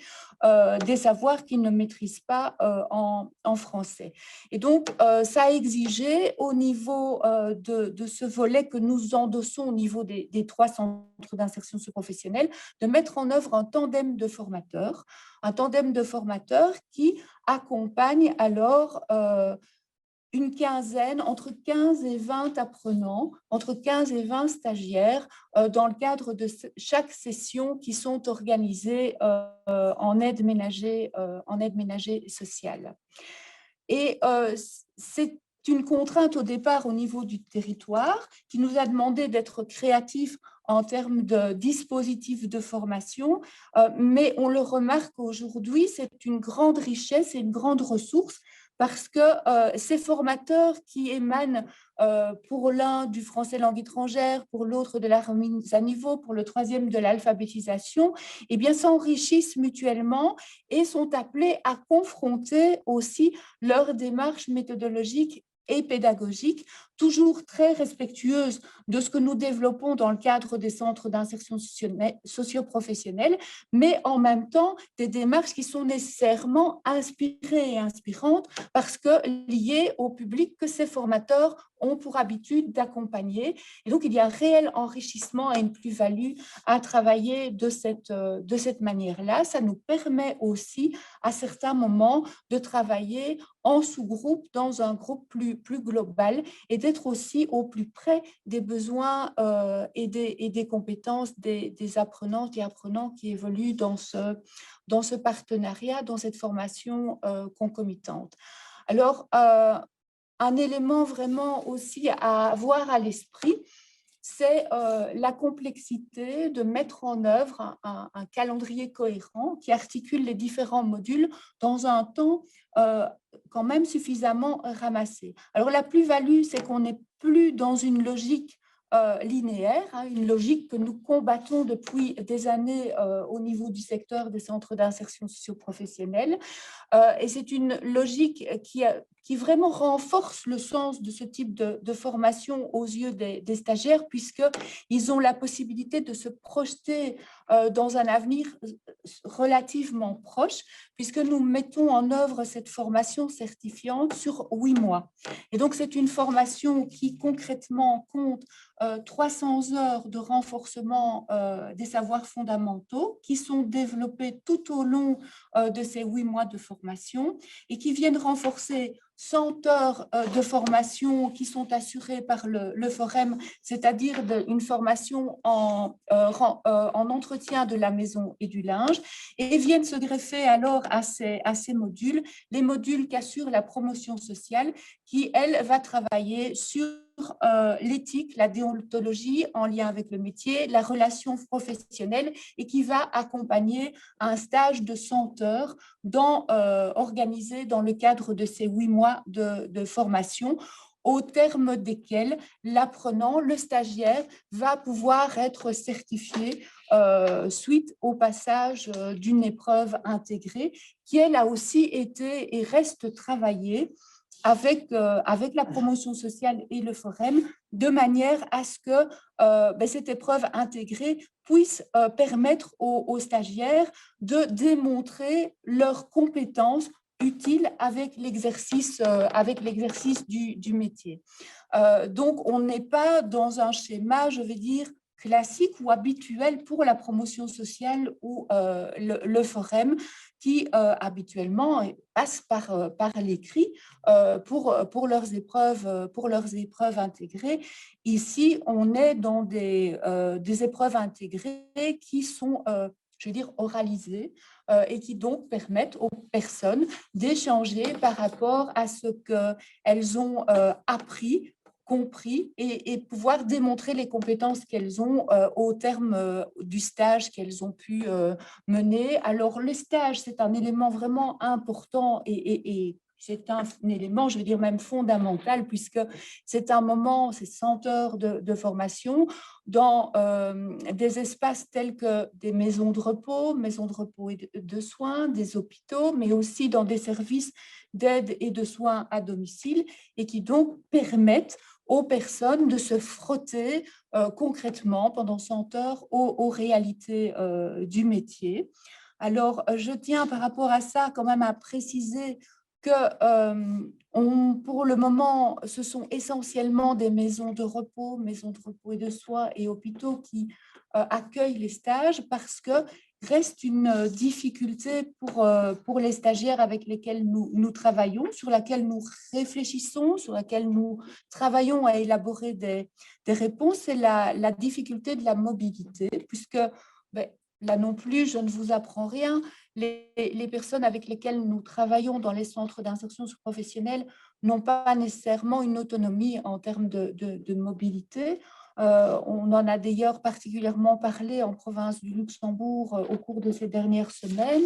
des savoirs qu'ils ne maîtrisent pas en français. Et donc, ça a exigé au niveau de ce volet que nous endossons au niveau des 3 centres d'insertion socio-professionnelle, de mettre en œuvre un tandem de formateurs qui accompagne alors une quinzaine, entre 15 et 20 apprenants, entre 15 et 20 stagiaires dans le cadre de chaque session qui sont organisées en aide ménagère sociale. Et c'est une contrainte au départ au niveau du territoire qui nous a demandé d'être créatifs en termes de dispositifs de formation, mais on le remarque aujourd'hui, c'est une grande richesse et une grande ressource parce que ces formateurs qui émanent pour l'un du français langue étrangère, pour l'autre de la remise à niveau, pour le troisième de l'alphabétisation, eh bien s'enrichissent mutuellement et sont appelés à confronter aussi leur démarche méthodologique et pédagogique, toujours très respectueuse de ce que nous développons dans le cadre des centres d'insertion socio-professionnelle, mais en même temps des démarches qui sont nécessairement inspirées et inspirantes parce que liées au public que ces formateurs ont pour habitude d'accompagner. Et donc, il y a un réel enrichissement et une plus-value à travailler de cette manière-là. Ça nous permet aussi, à certains moments, de travailler en sous-groupe, dans un groupe plus global et d'être aussi au plus près des besoins et des compétences des apprenantes et apprenants qui évoluent dans ce partenariat, dans cette formation concomitante. Alors, un élément vraiment aussi à avoir à l'esprit, c'est la complexité de mettre en œuvre un calendrier cohérent qui articule les différents modules dans un temps quand même suffisamment ramassé. Alors la plus-value, c'est qu'on n'est plus dans une logique linéaire, une logique que nous combattons depuis des années au niveau du secteur des centres d'insertion socio-professionnelle. Et c'est une logique qui vraiment renforce le sens de ce type de formation aux yeux des stagiaires, puisqu'ils ont la possibilité de se projeter dans un avenir relativement proche, puisque nous mettons en œuvre cette formation certifiante sur 8 mois. Et donc, c'est une formation qui concrètement compte 300 heures de renforcement des savoirs fondamentaux qui sont développés tout au long de ces 8 mois de formation et qui viennent renforcer 100 heures de formation qui sont assurées par le Forum, c'est-à-dire une formation en entretien de la maison et du linge, et viennent se greffer alors à ces modules, les modules qu'assure la promotion sociale, qui, elle, va travailler sur l'éthique, la déontologie en lien avec le métier, la relation professionnelle et qui va accompagner un stage de 100 heures organisé dans le cadre de ces 8 mois de formation au terme desquels l'apprenant, le stagiaire, va pouvoir être certifié suite au passage d'une épreuve intégrée qui, elle, a aussi été et reste travaillée avec la promotion sociale et le Forum, de manière à ce que cette épreuve intégrée puisse permettre aux stagiaires de démontrer leurs compétences utiles avec l'exercice du métier. Donc, on n'est pas dans un schéma, je vais dire, classique ou habituel pour la promotion sociale ou le Forum qui habituellement passe par l'écrit pour leurs épreuves intégrées. Ici, on est dans des épreuves intégrées qui sont, je veux dire, oralisées et qui donc permettent aux personnes d'échanger par rapport à ce qu'elles ont appris compris et pouvoir démontrer les compétences qu'elles ont au terme du stage qu'elles ont pu mener. Alors, le stage, c'est un élément vraiment important et c'est un élément, je veux dire même fondamental, puisque c'est un moment, c'est 100 heures de formation dans des espaces tels que des maisons de repos et de soins, des hôpitaux, mais aussi dans des services d'aide et de soins à domicile, et qui donc permettent aux personnes de se frotter concrètement pendant 100 heures aux réalités du métier. Alors, je tiens par rapport à ça quand même à préciser que pour le moment, ce sont essentiellement des maisons de repos et de soins et hôpitaux qui accueillent les stages, parce que reste une difficulté pour les stagiaires avec lesquels nous travaillons, sur laquelle nous réfléchissons, sur laquelle nous travaillons à élaborer des réponses, c'est la difficulté de la mobilité, puisque ben, là non plus, je ne vous apprends rien, les personnes avec lesquelles nous travaillons dans les centres d'insertion professionnelle n'ont pas nécessairement une autonomie en termes de mobilité. On en a d'ailleurs particulièrement parlé en province du Luxembourg au cours de ces dernières semaines.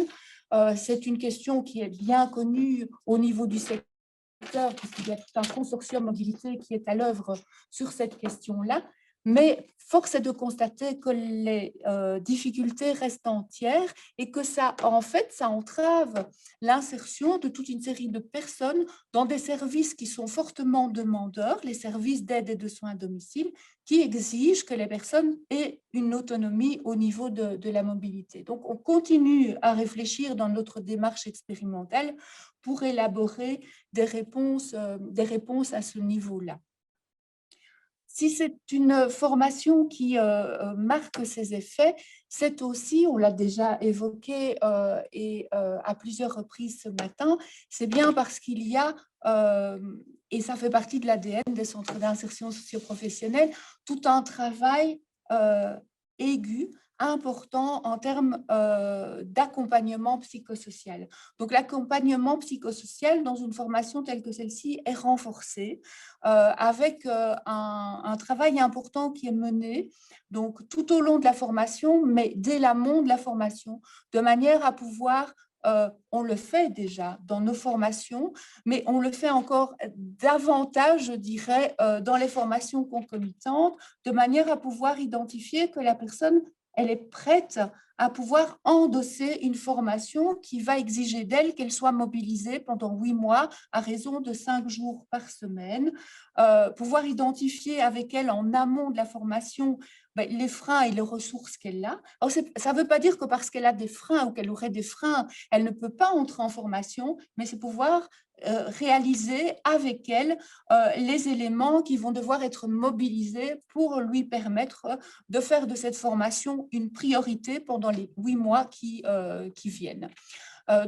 C'est une question qui est bien connue au niveau du secteur, puisqu'il y a tout un consortium mobilité qui est à l'œuvre sur cette question-là. Mais force est de constater que les difficultés restent entières et que ça entrave l'insertion de toute une série de personnes dans des services qui sont fortement demandeurs, les services d'aide et de soins à domicile, qui exigent que les personnes aient une autonomie au niveau de la mobilité. Donc, on continue à réfléchir dans notre démarche expérimentale pour élaborer des réponses à ce niveau-là. Si c'est une formation qui marque ses effets, c'est aussi, on l'a déjà évoqué à plusieurs reprises ce matin, c'est bien parce qu'il y a, et ça fait partie de l'ADN des centres d'insertion socio-professionnelle, tout un travail aigu, important en termes d'accompagnement psychosocial. Donc, l'accompagnement psychosocial dans une formation telle que celle-ci est renforcé avec un travail important qui est mené donc, tout au long de la formation, mais dès l'amont de la formation, de manière à pouvoir on le fait déjà dans nos formations, mais on le fait encore davantage, je dirais, dans les formations concomitantes, de manière à pouvoir identifier que la personne elle est prête à pouvoir endosser une formation qui va exiger d'elle qu'elle soit mobilisée pendant 8 mois à raison de 5 jours par semaine, pouvoir identifier avec elle en amont de la formation les freins et les ressources qu'elle a. Alors, ça ne veut pas dire que parce qu'elle a des freins ou qu'elle aurait des freins, elle ne peut pas entrer en formation, mais c'est pouvoir réaliser avec elle les éléments qui vont devoir être mobilisés pour lui permettre de faire de cette formation une priorité pendant les 8 mois qui viennent.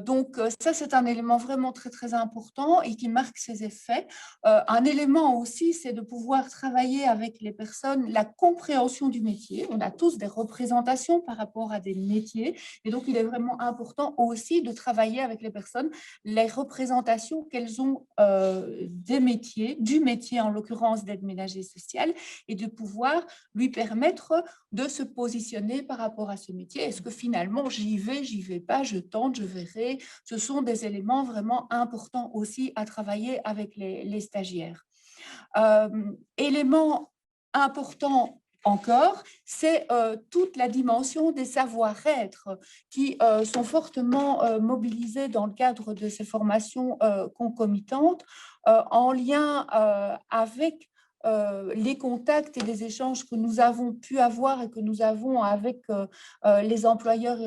Donc, ça, c'est un élément vraiment très, très important et qui marque ses effets. Un élément aussi, c'est de pouvoir travailler avec les personnes la compréhension du métier. On a tous des représentations par rapport à des métiers et donc, il est vraiment important aussi de travailler avec les personnes les représentations qu'elles ont des métiers, du métier en l'occurrence d'aide ménagère sociale, et de pouvoir lui permettre de se positionner par rapport à ce métier. Est-ce que finalement, j'y vais pas, je tente, je verrai. Ce sont des éléments vraiment importants aussi à travailler avec les stagiaires. Élément important encore, c'est toute la dimension des savoir-être qui sont fortement mobilisés dans le cadre de ces formations concomitantes en lien avec les contacts et les échanges que nous avons pu avoir et que nous avons avec les employeurs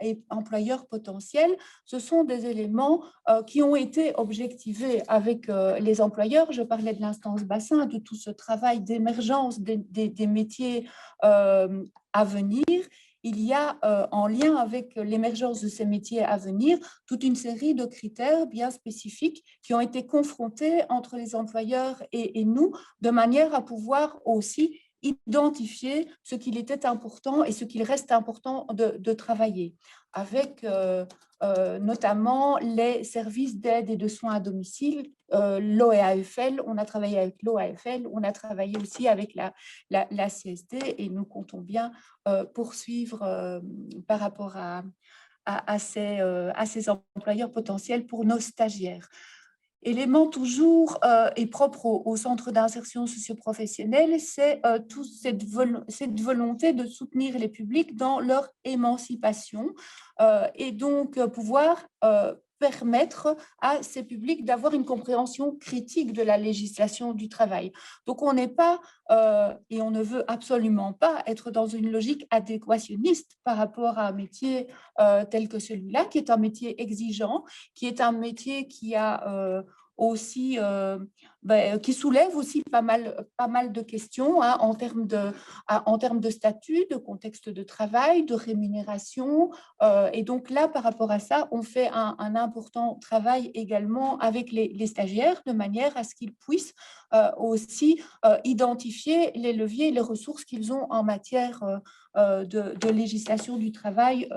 et employeurs potentiels. Ce sont des éléments qui ont été objectivés avec les employeurs. Je parlais de l'instance bassin, de tout ce travail d'émergence des métiers à venir. Il y a, en lien avec l'émergence de ces métiers à venir, toute une série de critères bien spécifiques qui ont été confrontés entre les employeurs et nous, de manière à pouvoir aussi identifier ce qu'il était important et ce qu'il reste important de travailler, avec notamment les services d'aide et de soins à domicile, l'OEAFL, on a travaillé avec l'OEAFL, on a travaillé aussi avec la CSD et nous comptons bien poursuivre par rapport à ces employeurs potentiels pour nos stagiaires. Élément toujours et propre au centre d'insertion socio-professionnelle, c'est toute cette volonté de soutenir les publics dans leur émancipation et donc pouvoir permettre à ces publics d'avoir une compréhension critique de la législation du travail. Donc on n'est pas, et on ne veut absolument pas être dans une logique adéquationniste par rapport à un métier tel que celui-là, qui est un métier exigeant, qui est un métier qui a aussi, qui soulève aussi pas mal de questions hein, en termes de statut, de contexte de travail, de rémunération. Et donc là, par rapport à ça, on fait un important travail également avec les stagiaires de manière à ce qu'ils puissent aussi identifier les leviers et les ressources qu'ils ont en matière de législation du travail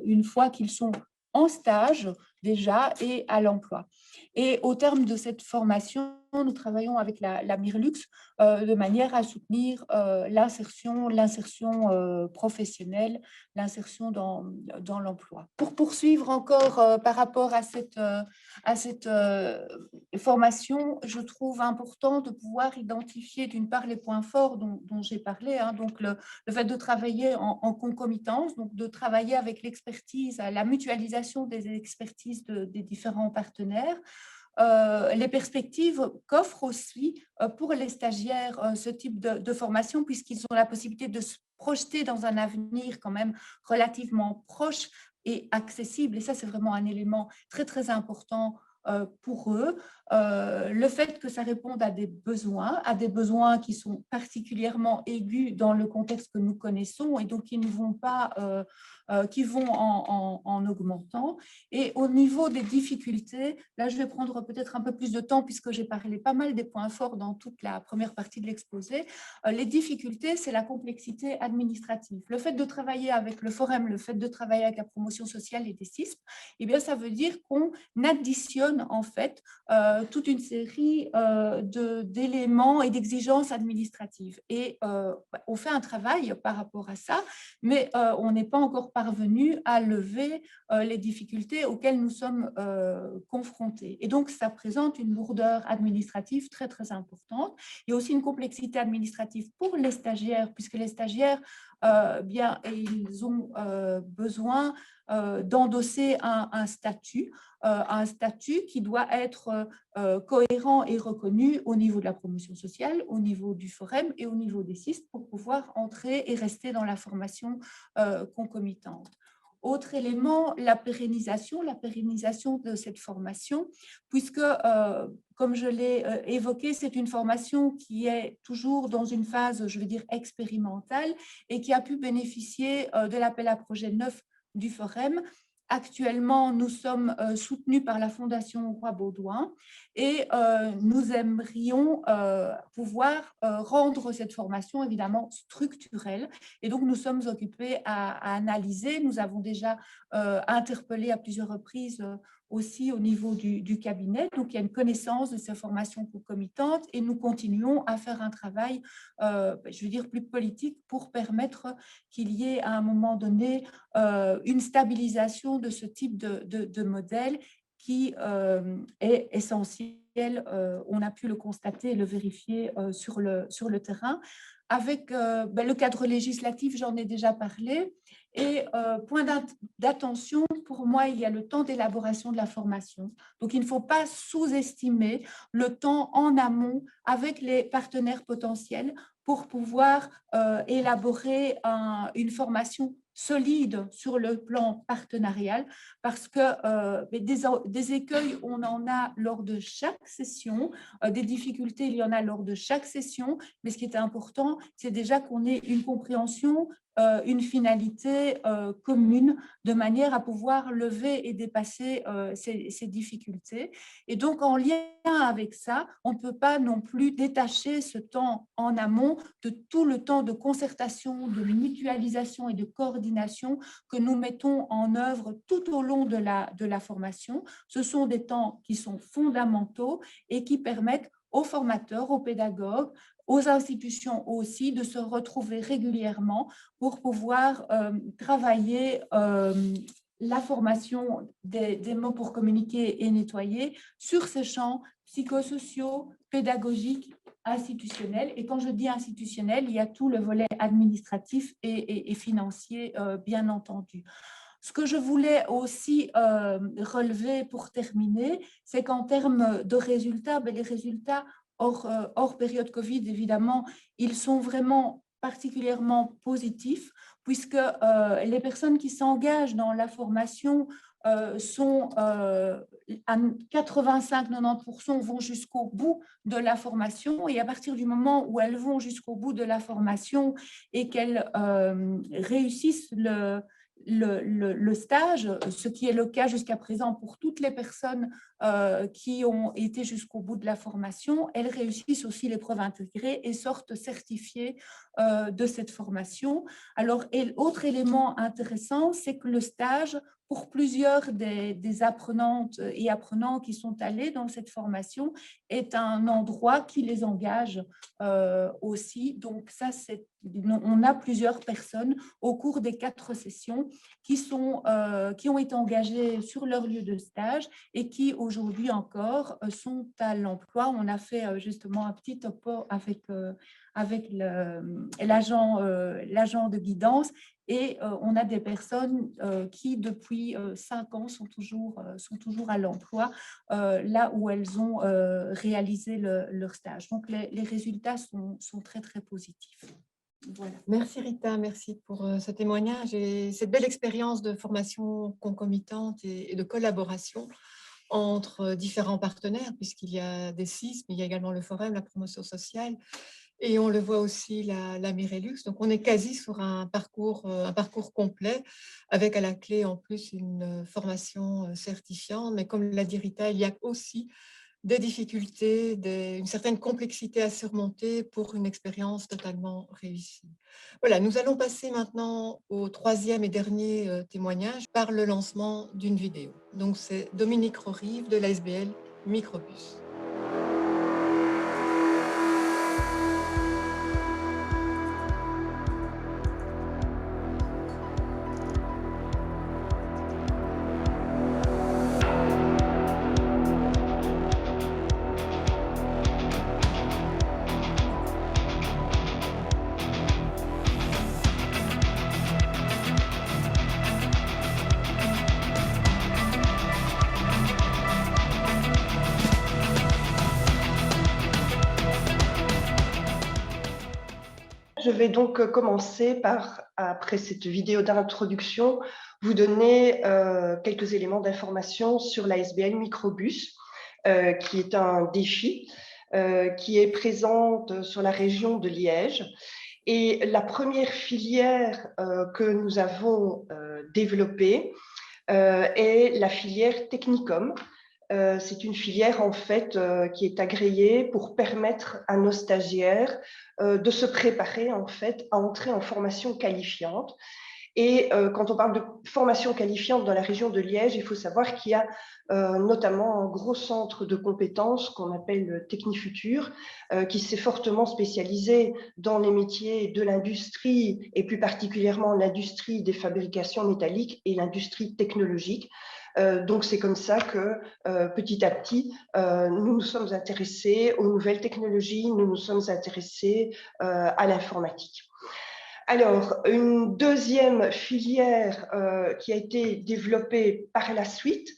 une fois qu'ils sont en stage déjà et à l'emploi. Et au terme de cette formation, nous travaillons avec la Mirlux de manière à soutenir l'insertion professionnelle, l'insertion dans l'emploi. Pour poursuivre encore par rapport à cette formation, je trouve important de pouvoir identifier d'une part les points forts dont j'ai parlé, hein, donc le fait de travailler en concomitance, donc de travailler avec l'expertise, la mutualisation des expertises des différents partenaires, les perspectives qu'offre aussi pour les stagiaires ce type de formation, puisqu'ils ont la possibilité de se projeter dans un avenir quand même relativement proche et accessible. Et ça, c'est vraiment un élément très, très important pour eux. Le fait que ça réponde à des besoins qui sont particulièrement aigus dans le contexte que nous connaissons et donc qui ne vont pas, qui vont en augmentant. Et au niveau des difficultés, là je vais prendre peut-être un peu plus de temps puisque j'ai parlé pas mal des points forts dans toute la première partie de l'exposé. Les difficultés, c'est la complexité administrative. Le fait de travailler avec le Forum, le fait de travailler avec la promotion sociale et des CISP, eh bien ça veut dire qu'on additionne en fait toute une série d'éléments et d'exigences administratives. Et on fait un travail par rapport à ça, mais on n'est pas encore parvenu à lever les difficultés auxquelles nous sommes confrontés. Et donc, ça présente une lourdeur administrative très, très importante. Il y a aussi une complexité administrative pour les stagiaires, puisque les stagiaires, bien, ils ont besoin d'endosser un statut qui doit être cohérent et reconnu au niveau de la promotion sociale, au niveau du Forum et au niveau des CISP pour pouvoir entrer et rester dans la formation concomitante. Autre élément, la pérennisation de cette formation, puisque, comme je l'ai évoqué, c'est une formation qui est toujours dans une phase, je veux dire, expérimentale et qui a pu bénéficier de l'appel à projet 9 du Forum. Actuellement, nous sommes soutenus par la Fondation Roi-Baudouin et nous aimerions pouvoir rendre cette formation évidemment structurelle. Et donc, nous sommes occupés à analyser. Nous avons déjà interpellé à plusieurs reprises aussi au niveau du cabinet. Donc, il y a une connaissance de ces formations concomitantes et nous continuons à faire un travail, je veux dire, plus politique pour permettre qu'il y ait à un moment donné une stabilisation de ce type de modèle qui est essentiel. On a pu le constater et le vérifier sur le terrain. Avec le cadre législatif, j'en ai déjà parlé. Et point d'attention, pour moi, il y a le temps d'élaboration de la formation. Donc, il ne faut pas sous-estimer le temps en amont avec les partenaires potentiels pour pouvoir élaborer une formation solide sur le plan partenarial, parce que des écueils, on en a lors de chaque session, des difficultés, il y en a lors de chaque session, mais ce qui est important, c'est déjà qu'on ait une compréhension une finalité commune de manière à pouvoir lever et dépasser ces difficultés. Et donc, en lien avec ça, on ne peut pas non plus détacher ce temps en amont de tout le temps de concertation, de mutualisation et de coordination que nous mettons en œuvre tout au long de la formation. Ce sont des temps qui sont fondamentaux et qui permettent aux formateurs, aux pédagogues, aux institutions aussi, de se retrouver régulièrement pour pouvoir travailler la formation des mots pour communiquer et nettoyer sur ces champs psychosociaux, pédagogiques, institutionnels. Et quand je dis institutionnel, il y a tout le volet administratif et financier, bien entendu. Ce que je voulais aussi relever pour terminer, c'est qu'en termes de résultats, les résultats hors période Covid, évidemment, ils sont vraiment particulièrement positifs, puisque les personnes qui s'engagent dans la formation sont à 85-90% vont jusqu'au bout de la formation, et à partir du moment où elles vont jusqu'au bout de la formation et qu'elles réussissent le stage, ce qui est le cas jusqu'à présent pour toutes les personnes qui ont été jusqu'au bout de la formation, elles réussissent aussi l'épreuve intégrée et sortent certifiées de cette formation. Alors, autre élément intéressant, c'est que le stage, pour plusieurs des apprenantes et apprenants qui sont allés dans cette formation, est un endroit qui les engage aussi. Donc ça, on a plusieurs personnes au cours des 4 sessions qui ont été engagées sur leur lieu de stage et qui aujourd'hui encore sont à l'emploi. On a fait justement un petit topo avec l'agent de guidance, et on a des personnes qui depuis 5 ans sont toujours à l'emploi là où elles ont réalisé leur stage. Donc les résultats sont très très positifs. Voilà. Merci Rita, merci pour ce témoignage et cette belle expérience de formation concomitante et de collaboration entre différents partenaires, puisqu'il y a des CIS, mais il y a également le Forum, la promotion sociale, et on le voit aussi la Mirelux. Donc on est quasi sur un parcours complet, avec à la clé en plus une formation certifiante. Mais comme l'a dit Rita, il y a aussi des difficultés, une certaine complexité à surmonter pour une expérience totalement réussie. Voilà, nous allons passer maintenant au 3e et dernier témoignage par le lancement d'une vidéo. Donc c'est Dominique Rorive de l'ASBL Microbus. Je vais donc commencer par, après cette vidéo d'introduction, vous donner quelques éléments d'information sur l'ASBL Microbus, qui est un défi qui est présente sur la région de Liège. Et la première filière que nous avons développée est la filière Technicum. C'est une filière en fait qui est agréée pour permettre à nos stagiaires de se préparer en fait à entrer en formation qualifiante. Et quand on parle de formation qualifiante dans la région de Liège, il faut savoir qu'il y a notamment un gros centre de compétences qu'on appelle Technifutur, qui s'est fortement spécialisé dans les métiers de l'industrie et plus particulièrement l'industrie des fabrications métalliques et l'industrie technologique. Donc c'est comme ça que petit à petit, nous nous sommes intéressés aux nouvelles technologies, nous nous sommes intéressés à l'informatique. Alors, une deuxième filière qui a été développée par la suite,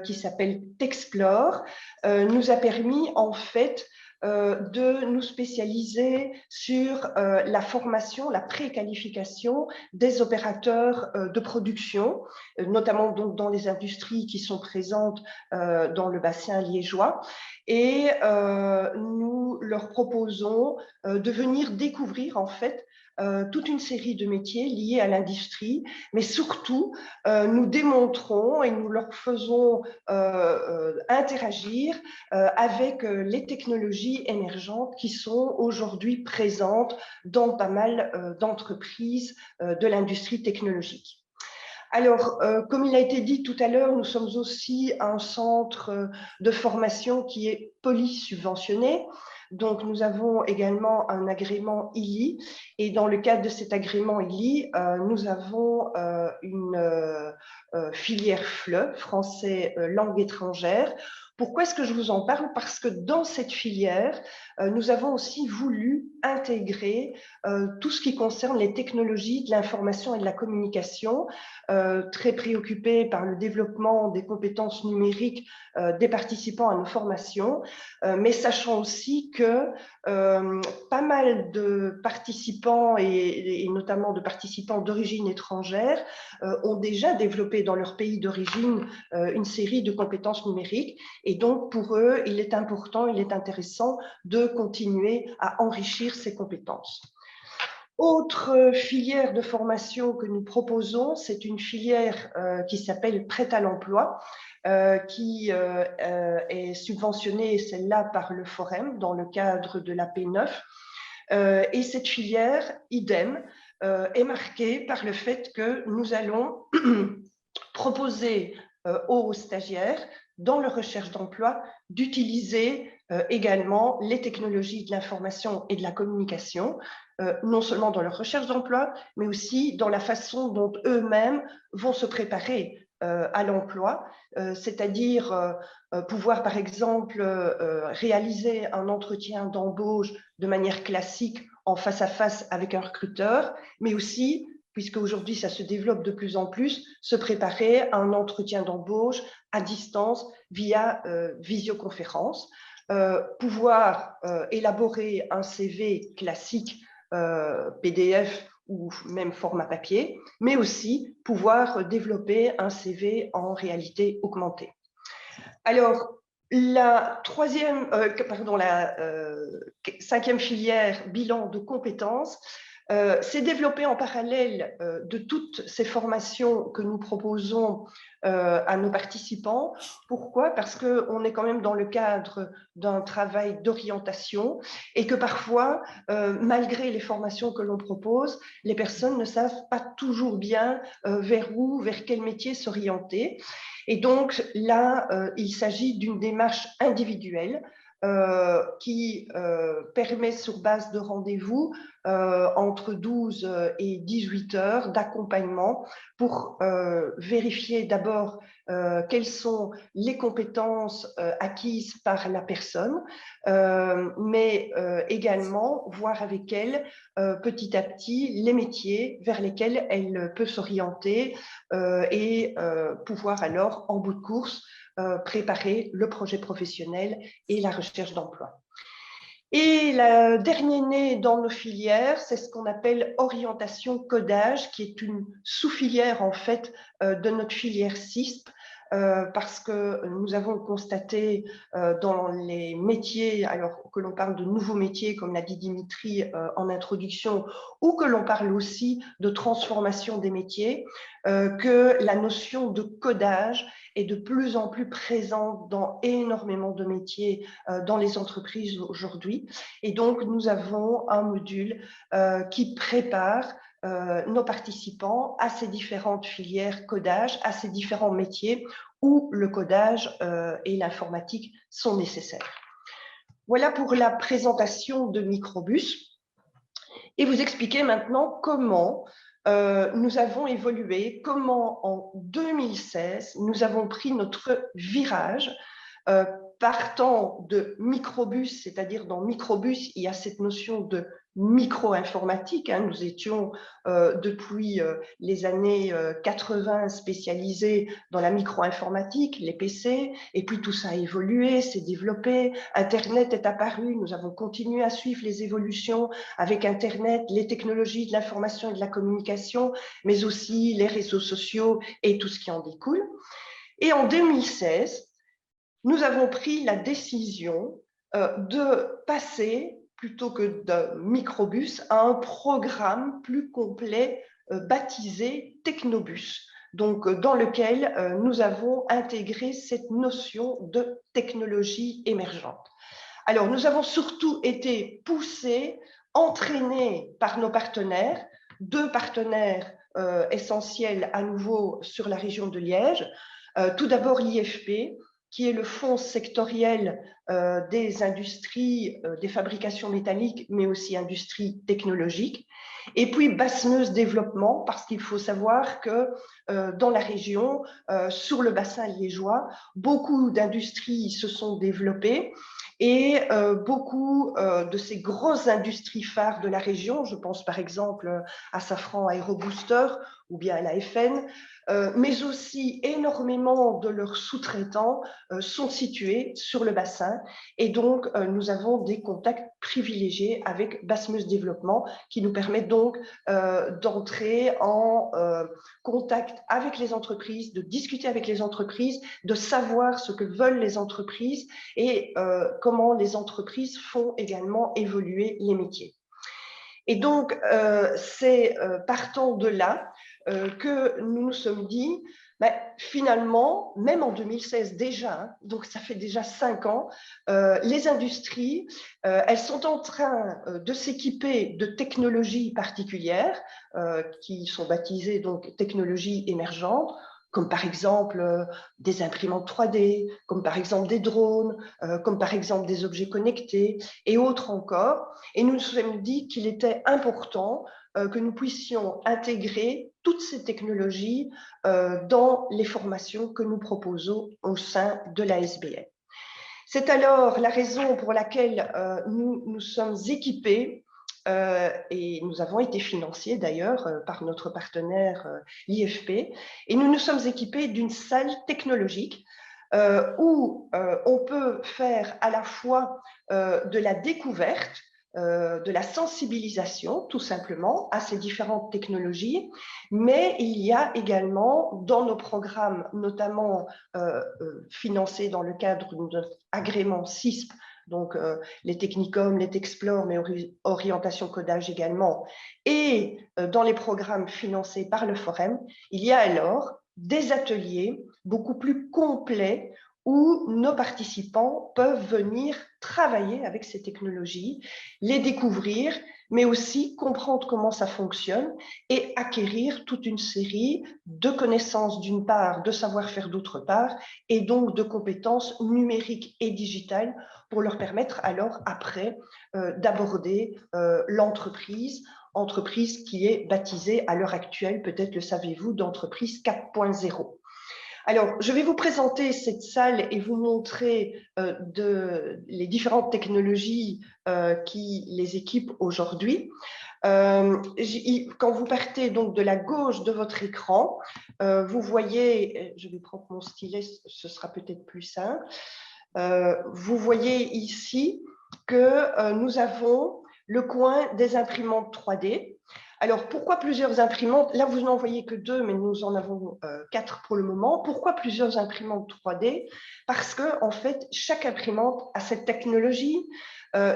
qui s'appelle Texplore, nous a permis en fait de nous spécialiser sur la formation, la préqualification des opérateurs de production, notamment donc dans les industries qui sont présentes dans le bassin liégeois. Et nous leur proposons de venir découvrir en fait toute une série de métiers liés à l'industrie, mais surtout, nous démontrons et nous leur faisons interagir avec les technologies émergentes qui sont aujourd'hui présentes dans pas mal d'entreprises de l'industrie technologique. Alors, comme il a été dit tout à l'heure, nous sommes aussi un centre de formation qui est polysubventionné. Donc, nous avons également un agrément ILI. Et dans le cadre de cet agrément ILI, nous avons une filière FLE, français langue étrangère. Pourquoi est-ce que je vous en parle? Parce que dans cette filière, nous avons aussi voulu intégrer tout ce qui concerne les technologies de l'information et de la communication, très préoccupés par le développement des compétences numériques des participants à nos formations, mais sachant aussi que pas mal de participants et notamment de participants d'origine étrangère ont déjà développé dans leur pays d'origine une série de compétences numériques, et donc pour eux, il est important, il est intéressant de continuer à enrichir ces compétences. Autre filière de formation que nous proposons, c'est une filière qui s'appelle Prêt à l'emploi, qui est subventionnée, celle-là, par le Forum dans le cadre de la P9. Et cette filière, idem, est marquée par le fait que nous allons proposer aux stagiaires, dans leur recherche d'emploi, d'utiliser également les technologies de l'information et de la communication, non seulement dans leur recherche d'emploi, mais aussi dans la façon dont eux-mêmes vont se préparer à l'emploi, c'est-à-dire pouvoir, par exemple, réaliser un entretien d'embauche de manière classique en face à face avec un recruteur, mais aussi, puisque aujourd'hui ça se développe de plus en plus, se préparer à un entretien d'embauche à distance via visioconférence, pouvoir élaborer un CV classique PDF ou même format papier, mais aussi pouvoir développer un CV en réalité augmentée. Alors, la cinquième filière, bilan de compétences, s'est développée en parallèle de toutes ces formations que nous proposons à nos participants. Pourquoi? Parce qu'on est quand même dans le cadre d'un travail d'orientation et que parfois, malgré les formations que l'on propose, les personnes ne savent pas toujours bien vers quel métier s'orienter. Et donc là, il s'agit d'une démarche individuelle qui permet, sur base de rendez-vous, entre 12 et 18 heures d'accompagnement pour vérifier d'abord quelles sont les compétences acquises par la personne, mais également voir avec elle petit à petit les métiers vers lesquels elle peut s'orienter et pouvoir alors, en bout de course, préparer le projet professionnel et la recherche d'emploi. Et le dernier né dans nos filières, c'est ce qu'on appelle orientation codage, qui est une sous-filière en fait de notre filière CISP, parce que nous avons constaté dans les métiers, alors que l'on parle de nouveaux métiers, comme l'a dit Dimitri en introduction, ou que l'on parle aussi de transformation des métiers, que la notion de codage est de plus en plus présente dans énormément de métiers dans les entreprises aujourd'hui. Et donc, nous avons un module qui prépare nos participants à ces différentes filières codage, à ces différents métiers où le codage et l'informatique sont nécessaires. Voilà pour la présentation de Microbus. Et vous expliquer maintenant comment nous avons évolué, comment en 2016, nous avons pris notre virage partant de Microbus, c'est-à-dire dans Microbus, il y a cette notion de micro-informatique. Nous étions depuis les années 80 spécialisés dans la micro-informatique, les PC, et puis tout ça a évolué, s'est développé, Internet est apparu, nous avons continué à suivre les évolutions avec Internet, les technologies de l'information et de la communication, mais aussi les réseaux sociaux et tout ce qui en découle. Et en 2016, nous avons pris la décision de passer plutôt que de microbus, à un programme plus complet baptisé Technobus, donc dans lequel nous avons intégré cette notion de technologie émergente. Alors, nous avons surtout été poussés, entraînés par nos partenaires, deux partenaires essentiels à nouveau sur la région de Liège. Tout d'abord l'IFP, qui est le fonds sectoriel des industries, des fabrications métalliques, mais aussi industries technologiques. Et puis Basse-Meuse Développement, parce qu'il faut savoir que dans la région, sur le bassin liégeois, beaucoup d'industries se sont développées et beaucoup de ces grosses industries phares de la région, je pense par exemple à Safran Aérobooster ou bien à la FN, mais aussi énormément de leurs sous-traitants sont situés sur le bassin. Et donc, nous avons des contacts privilégiés avec Basse-Meuse Développement qui nous permettent donc d'entrer en contact avec les entreprises, de discuter avec les entreprises, de savoir ce que veulent les entreprises et comment les entreprises font également évoluer les métiers. Et donc, c'est partant de là que nous nous sommes dit, finalement, même en 2016 déjà, hein, donc ça fait déjà 5 ans, les industries, elles sont en train de s'équiper de technologies particulières qui sont baptisées donc technologies émergentes, comme par exemple des imprimantes 3D, comme par exemple des drones, comme par exemple des objets connectés et autres encore. Et nous nous sommes dit qu'il était important que nous puissions intégrer toutes ces technologies dans les formations que nous proposons au sein de l'ASBL. C'est alors la raison pour laquelle nous nous sommes équipés et nous avons été financés d'ailleurs par notre partenaire l'IFP, et nous nous sommes équipés d'une salle technologique où on peut faire à la fois de la découverte, de la sensibilisation tout simplement à ces différentes technologies, mais il y a également dans nos programmes, notamment financés dans le cadre de notre agrément CISP, donc les technicums, les Texplore, mais orientation codage également, et dans les programmes financés par le Forum, il y a alors des ateliers beaucoup plus complets où nos participants peuvent venir travailler avec ces technologies, les découvrir, mais aussi comprendre comment ça fonctionne et acquérir toute une série de connaissances d'une part, de savoir-faire d'autre part, et donc de compétences numériques et digitales pour leur permettre alors après d'aborder l'entreprise, entreprise qui est baptisée à l'heure actuelle, peut-être le savez-vous, d'entreprise 4.0. Alors, je vais vous présenter cette salle et vous montrer les différentes technologies qui les équipent aujourd'hui. Quand vous partez donc de la gauche de votre écran, vous voyez, je vais prendre mon stylet, ce sera peut-être plus simple. Vous voyez ici que nous avons le coin des imprimantes 3D. Alors, pourquoi plusieurs imprimantes? Là, vous n'en voyez que 2, mais nous en avons 4 pour le moment. Pourquoi plusieurs imprimantes 3D? Parce que, en fait, chaque imprimante a cette technologie,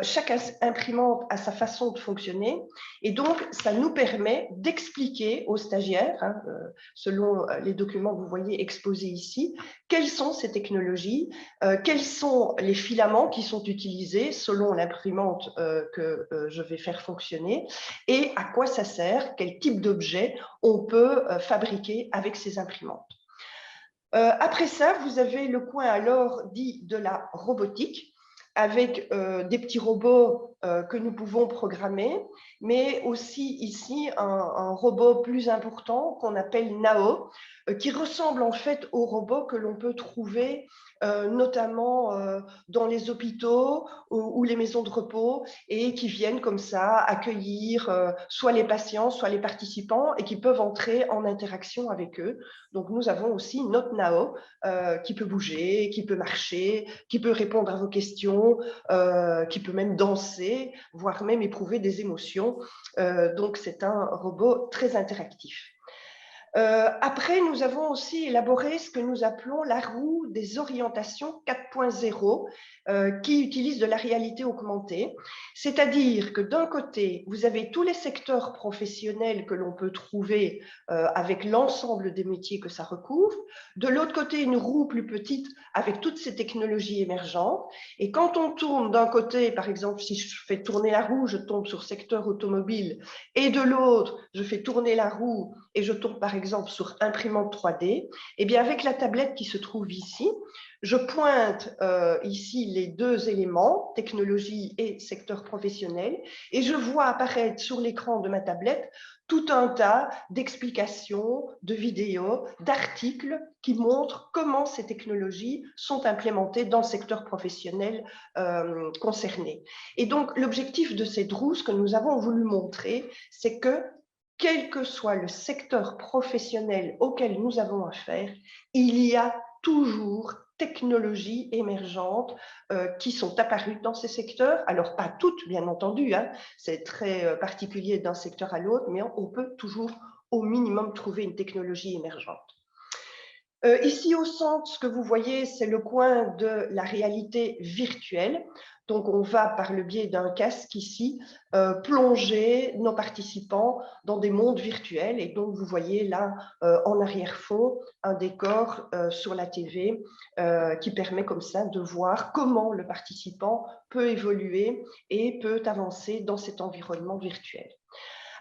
chaque imprimante a sa façon de fonctionner, et donc ça nous permet d'expliquer aux stagiaires, hein, selon les documents que vous voyez exposés ici, quelles sont ces technologies, quels sont les filaments qui sont utilisés selon l'imprimante que je vais faire fonctionner, et à quoi ça sert, quel type d'objet on peut fabriquer avec ces imprimantes. Après ça, vous avez le coin alors dit de la robotique, avec des petits robots que nous pouvons programmer, mais aussi ici un robot plus important qu'on appelle Nao, qui ressemble en fait aux robots que l'on peut trouver notamment dans les hôpitaux ou les maisons de repos, et qui viennent comme ça accueillir soit les patients, soit les participants, et qui peuvent entrer en interaction avec eux. Donc nous avons aussi notre Nao qui peut bouger, qui peut marcher, qui peut répondre à vos questions, qui peut même danser, voire même éprouver des émotions. Donc c'est un robot très interactif. Après, nous avons aussi élaboré ce que nous appelons la roue des orientations 4.0, qui utilisent de la réalité augmentée. C'est-à-dire que d'un côté, vous avez tous les secteurs professionnels que l'on peut trouver avec l'ensemble des métiers que ça recouvre. De l'autre côté, une roue plus petite avec toutes ces technologies émergentes. Et quand on tourne d'un côté, par exemple, si je fais tourner la roue, je tombe sur secteur automobile, et de l'autre, je fais tourner la roue et je tombe par exemple sur imprimante 3D, eh bien avec la tablette qui se trouve ici, je pointe ici les deux éléments, technologie et secteur professionnel, et je vois apparaître sur l'écran de ma tablette tout un tas d'explications, de vidéos, d'articles qui montrent comment ces technologies sont implémentées dans le secteur professionnel concerné. Et donc, l'objectif de cette roue, ce que nous avons voulu montrer, c'est que quel que soit le secteur professionnel auquel nous avons affaire, il y a toujours technologies émergentes qui sont apparues dans ces secteurs. Alors, pas toutes, bien entendu, hein, c'est très particulier d'un secteur à l'autre, mais on peut toujours au minimum trouver une technologie émergente. Ici au centre, ce que vous voyez, c'est le coin de la réalité virtuelle. Donc, on va, par le biais d'un casque ici, plonger nos participants dans des mondes virtuels. Et donc, vous voyez là, en arrière-fond, un décor sur la TV qui permet comme ça de voir comment le participant peut évoluer et peut avancer dans cet environnement virtuel.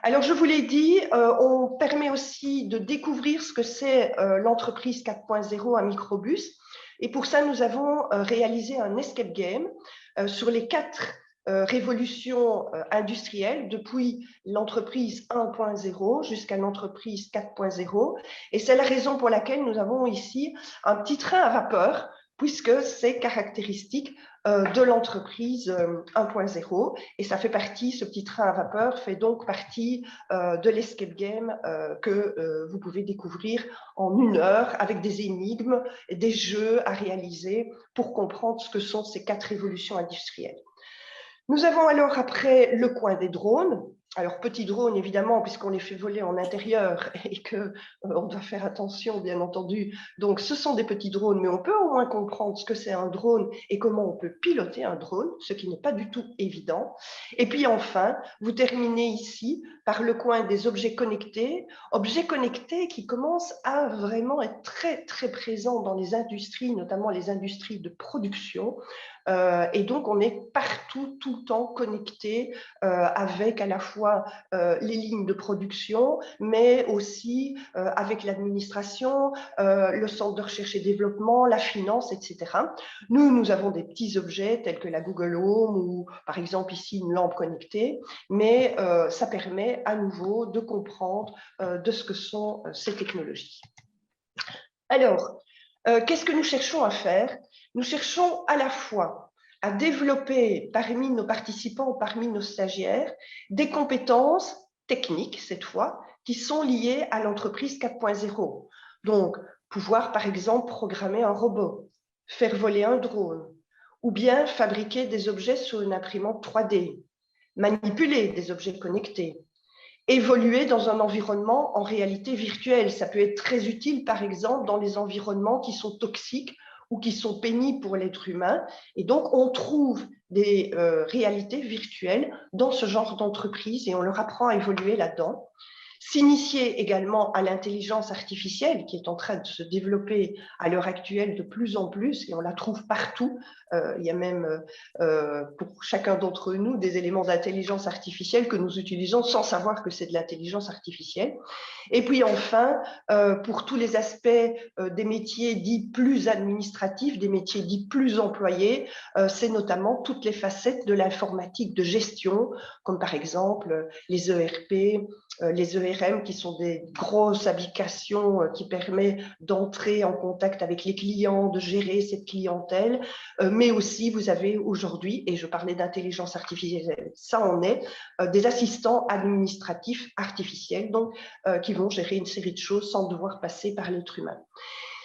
Alors, je vous l'ai dit, on permet aussi de découvrir ce que c'est l'entreprise 4.0 à Microbus. Et pour ça, nous avons réalisé un escape game sur les 4 révolutions industrielles, depuis l'entreprise 1.0 jusqu'à l'entreprise 4.0. Et c'est la raison pour laquelle nous avons ici un petit train à vapeur, puisque c'est caractéristique de l'entreprise 1.0 et ça fait partie, ce petit train à vapeur fait donc partie de l'escape game que vous pouvez découvrir en 1 heure avec des énigmes, des jeux à réaliser pour comprendre ce que sont ces 4 révolutions industrielles. Nous avons alors après le coin des drones. Alors, petits drones, évidemment, puisqu'on les fait voler en intérieur et qu'on doit faire attention, bien entendu. Donc, ce sont des petits drones, mais on peut au moins comprendre ce que c'est un drone et comment on peut piloter un drone, ce qui n'est pas du tout évident. Et puis, enfin, vous terminez ici par le coin des objets connectés qui commencent à vraiment être très, très présents dans les industries, notamment les industries de production. Et donc, on est partout, tout le temps connecté avec à la fois les lignes de production, mais aussi avec l'administration, le centre de recherche et développement, la finance, etc. Nous avons des petits objets tels que la Google Home ou par exemple ici une lampe connectée, mais ça permet à nouveau de comprendre de ce que sont ces technologies. Alors, qu'est-ce que nous cherchons à faire? Nous cherchons à la fois à développer parmi nos participants, parmi nos stagiaires, des compétences techniques, cette fois, qui sont liées à l'entreprise 4.0. Donc, pouvoir, par exemple, programmer un robot, faire voler un drone, ou bien fabriquer des objets sur une imprimante 3D, manipuler des objets connectés, évoluer dans un environnement en réalité virtuelle. Ça peut être très utile, par exemple, dans les environnements qui sont toxiques ou qui sont pénibles pour l'être humain. Et donc, on trouve des réalités virtuelles dans ce genre d'entreprise et on leur apprend à évoluer là-dedans. S'initier également à l'intelligence artificielle qui est en train de se développer à l'heure actuelle de plus en plus et on la trouve partout. Il y a même pour chacun d'entre nous des éléments d'intelligence artificielle que nous utilisons sans savoir que c'est de l'intelligence artificielle. Et puis enfin, pour tous les aspects des métiers dits plus administratifs, des métiers dits plus employés, c'est notamment toutes les facettes de l'informatique de gestion, comme par exemple les ERP, les ERM qui sont des grosses applications qui permettent d'entrer en contact avec les clients, de gérer cette clientèle, mais aussi vous avez aujourd'hui, et je parlais d'intelligence artificielle, ça en est, des assistants administratifs artificiels donc, qui vont gérer une série de choses sans devoir passer par l'être humain.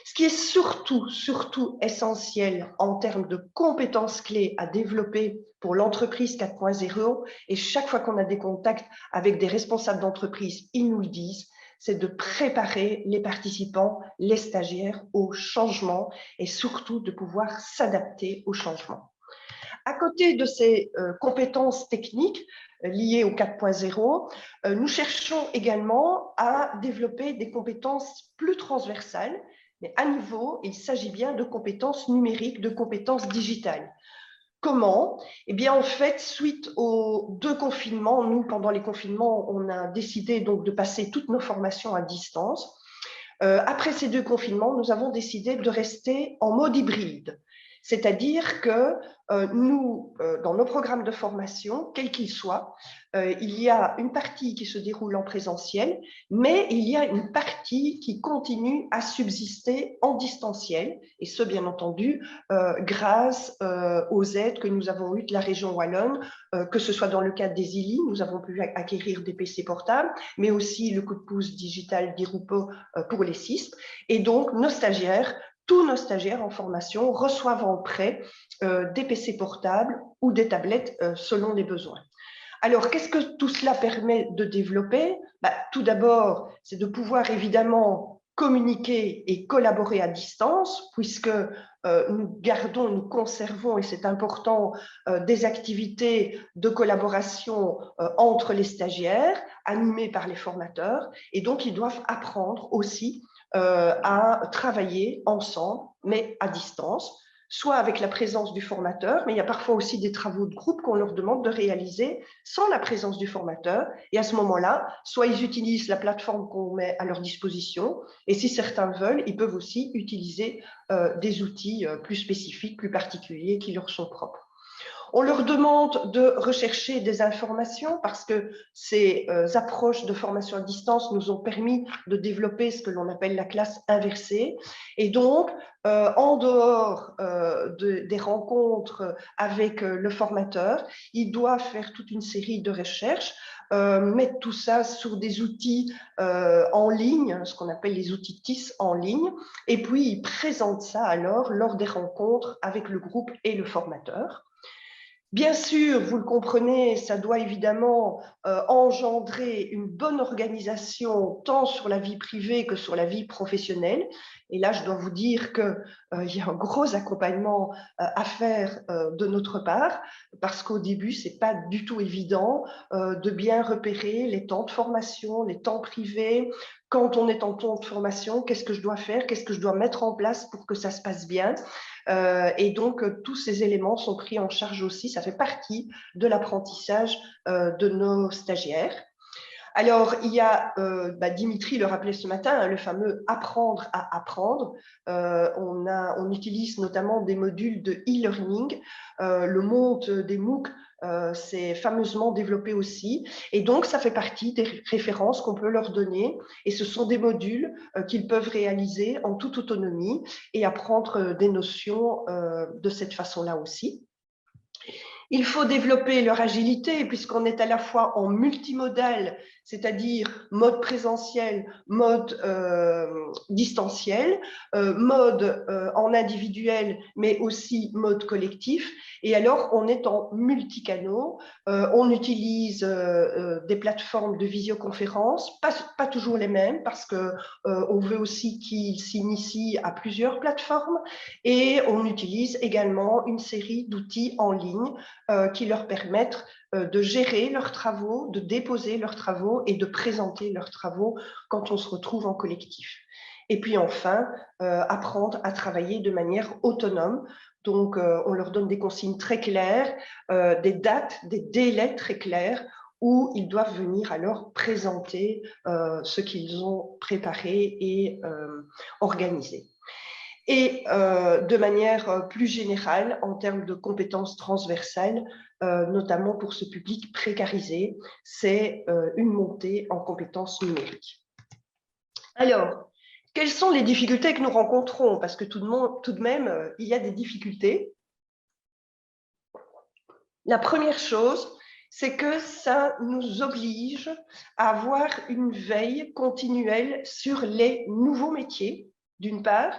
Ce qui est surtout essentiel en termes de compétences clés à développer pour l'entreprise 4.0, et chaque fois qu'on a des contacts avec des responsables d'entreprise, ils nous le disent, c'est de préparer les participants, les stagiaires au changement et surtout de pouvoir s'adapter au changement. À côté de ces compétences techniques liées au 4.0, nous cherchons également à développer des compétences plus transversales, mais à niveau, il s'agit bien de compétences numériques, de compétences digitales. Comment? Eh bien, en fait, suite aux 2 confinements, nous, pendant les confinements, on a décidé donc de passer toutes nos formations à distance. Après ces 2 confinements, nous avons décidé de rester en mode hybride. C'est-à-dire que nous, dans nos programmes de formation, quels qu'ils soient, il y a une partie qui se déroule en présentiel, mais il y a une partie qui continue à subsister en distanciel, et ce, bien entendu, grâce aux aides que nous avons eues de la région wallonne, que ce soit dans le cadre des ILI, nous avons pu acquérir des PC portables, mais aussi le coup de pouce digital d'Irupo pour les CISP. Et donc, nos stagiaires, tous nos stagiaires en formation reçoivent en prêt des PC portables ou des tablettes selon les besoins. Alors, qu'est-ce que tout cela permet de développer? Tout d'abord, c'est de pouvoir évidemment communiquer et collaborer à distance, puisque nous gardons, nous conservons, et c'est important, des activités de collaboration entre les stagiaires, animées par les formateurs, et donc ils doivent apprendre aussi à travailler ensemble, mais à distance, soit avec la présence du formateur, mais il y a parfois aussi des travaux de groupe qu'on leur demande de réaliser sans la présence du formateur. Et à ce moment-là, soit ils utilisent la plateforme qu'on met à leur disposition, et si certains veulent, ils peuvent aussi utiliser des outils plus spécifiques, plus particuliers, qui leur sont propres. On leur demande de rechercher des informations parce que ces approches de formation à distance nous ont permis de développer ce que l'on appelle la classe inversée. Et donc, en dehors des rencontres avec le formateur, ils doivent faire toute une série de recherches, mettre tout ça sur des outils en ligne, ce qu'on appelle les outils TIS en ligne, et puis ils présentent ça alors lors des rencontres avec le groupe et le formateur. Bien sûr, vous le comprenez, ça doit évidemment engendrer une bonne organisation tant sur la vie privée que sur la vie professionnelle. Et là, je dois vous dire qu'il y a un gros accompagnement à faire de notre part, parce qu'au début, ce n'est pas du tout évident de bien repérer les temps de formation, les temps privés. Quand on est en temps de formation, qu'est-ce que je dois faire? Qu'est-ce que je dois mettre en place pour que ça se passe bien? Et donc, tous ces éléments sont pris en charge aussi. Ça fait partie de l'apprentissage de nos stagiaires. Alors, il y a, Dimitri le rappelait ce matin, le fameux apprendre à apprendre. On utilise notamment des modules de e-learning. Le monde des MOOC c'est fameusement développé aussi. Et donc, ça fait partie des références qu'on peut leur donner. Et ce sont des modules qu'ils peuvent réaliser en toute autonomie et apprendre des notions de cette façon-là aussi. Il faut développer leur agilité puisqu'on est à la fois en multimodal, c'est-à-dire mode présentiel, mode distanciel, mode en individuel, mais aussi mode collectif. Et alors, on est en multicanaux. On utilise des plateformes de visioconférence, pas toujours les mêmes parce qu'on veut aussi qu'ils s'initient à plusieurs plateformes. Et on utilise également une série d'outils en ligne qui leur permettent de gérer leurs travaux, de déposer leurs travaux et de présenter leurs travaux quand on se retrouve en collectif. Et puis enfin, apprendre à travailler de manière autonome. Donc, on leur donne des consignes très claires, des dates, des délais très clairs où ils doivent venir alors présenter ce qu'ils ont préparé et organisé. Et de manière plus générale, en termes de compétences transversales, notamment pour ce public précarisé, c'est une montée en compétences numériques. Alors, quelles sont les difficultés que nous rencontrons? Parce que tout de même, il y a des difficultés. La première chose, c'est que ça nous oblige à avoir une veille continuelle sur les nouveaux métiers, d'une part,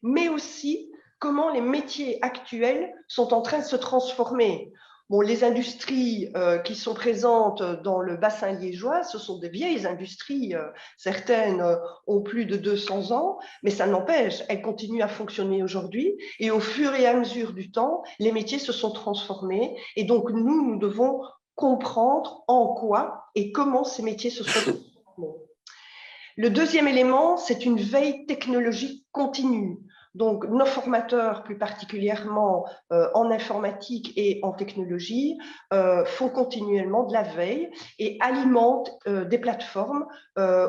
mais aussi comment les métiers actuels sont en train de se transformer. Bon, les industries qui sont présentes dans le bassin liégeois, ce sont des vieilles industries. Certaines ont plus de 200 ans, mais ça n'empêche, elles continuent à fonctionner aujourd'hui. Et au fur et à mesure du temps, les métiers se sont transformés. Et donc, nous devons comprendre en quoi et comment ces métiers se sont transformés. Le deuxième élément, c'est une veille technologique continue. Donc, nos formateurs, plus particulièrement en informatique et en technologie, font continuellement de la veille et alimentent des plateformes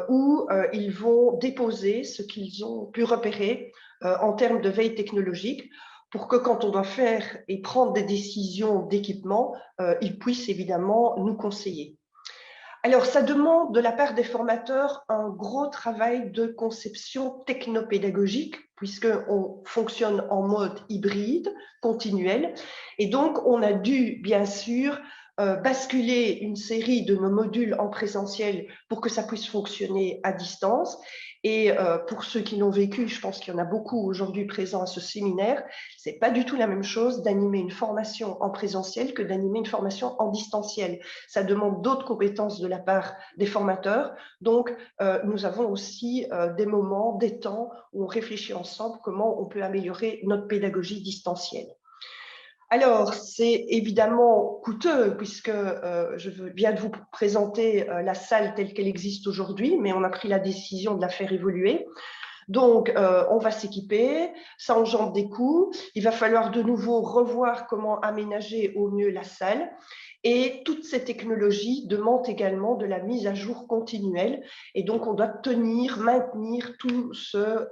où ils vont déposer ce qu'ils ont pu repérer en termes de veille technologique pour que quand on doit faire et prendre des décisions d'équipement, ils puissent évidemment nous conseiller. Alors, ça demande de la part des formateurs un gros travail de conception technopédagogique, puisqu'on fonctionne en mode hybride, continuel. Et donc, on a dû, bien sûr, basculer une série de nos modules en présentiel pour que ça puisse fonctionner à distance. Et pour ceux qui l'ont vécu, je pense qu'il y en a beaucoup aujourd'hui présents à ce séminaire, ce n'est pas du tout la même chose d'animer une formation en présentiel que d'animer une formation en distanciel. Ça demande d'autres compétences de la part des formateurs. Donc, nous avons aussi des moments, des temps où on réfléchit ensemble comment on peut améliorer notre pédagogie distancielle. Alors, c'est évidemment coûteux puisque je viens de vous présenter la salle telle qu'elle existe aujourd'hui, mais on a pris la décision de la faire évoluer. Donc, on va s'équiper, ça engendre des coûts, il va falloir de nouveau revoir comment aménager au mieux la salle. Et toutes ces technologies demandent également de la mise à jour continuelle. Et donc, on doit maintenir tout ce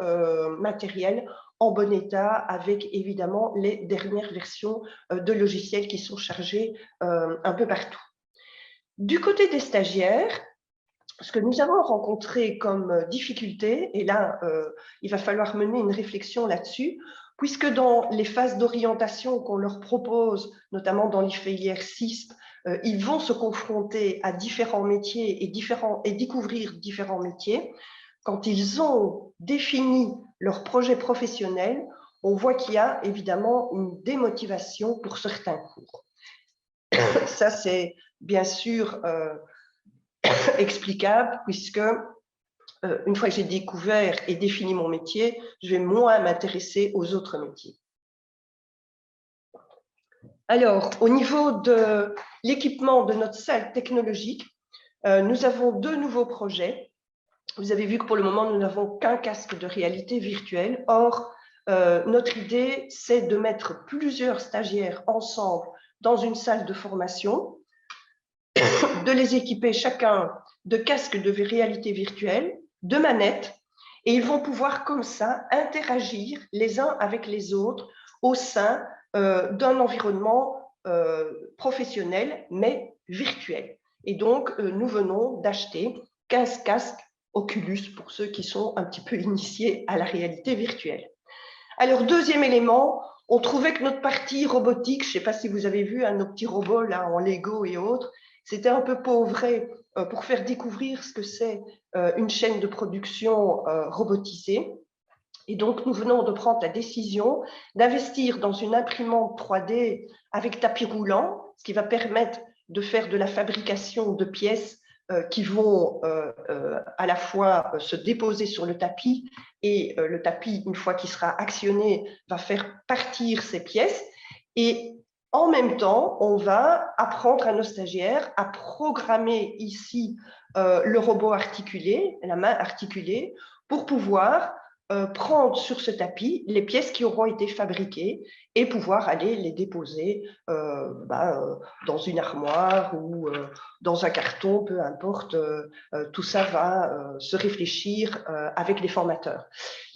matériel en bon état avec évidemment les dernières versions de logiciels qui sont chargés un peu partout. Du côté des stagiaires, ce que nous avons rencontré comme difficulté, et là, il va falloir mener une réflexion là-dessus, puisque dans les phases d'orientation qu'on leur propose, notamment dans les filières CISP, ils vont se confronter à différents métiers et découvrir différents métiers. Quand ils ont défini leur projet professionnel, on voit qu'il y a évidemment une démotivation pour certains cours. Ça, c'est bien sûr explicable, puisque une fois que j'ai découvert et défini mon métier, je vais moins m'intéresser aux autres métiers. Alors, au niveau de l'équipement de notre salle technologique, nous avons 2 nouveaux projets. Vous avez vu que pour le moment, nous n'avons qu'un casque de réalité virtuelle. Or, notre idée, c'est de mettre plusieurs stagiaires ensemble dans une salle de formation, de les équiper chacun de casques de réalité virtuelle, de manettes, et ils vont pouvoir comme ça interagir les uns avec les autres au sein d'un environnement professionnel, mais virtuel. Et donc, nous venons d'acheter 15 casques Oculus pour ceux qui sont un petit peu initiés à la réalité virtuelle. Alors, deuxième élément, on trouvait que notre partie robotique, je ne sais pas si vous avez vu nos petits robots là en Lego et autres, c'était un peu pauvré pour faire découvrir ce que c'est une chaîne de production robotisée. Et donc, nous venons de prendre la décision d'investir dans une imprimante 3D avec tapis roulant, ce qui va permettre de faire de la fabrication de pièces qui vont à la fois se déposer sur le tapis et le tapis, une fois qu'il sera actionné, va faire partir ces pièces. Et en même temps, on va apprendre à nos stagiaires à programmer ici le robot articulé, la main articulée, pour pouvoir prendre sur ce tapis les pièces qui auront été fabriquées et pouvoir aller les déposer dans une armoire ou dans un carton, peu importe. Tout ça va se réfléchir avec les formateurs.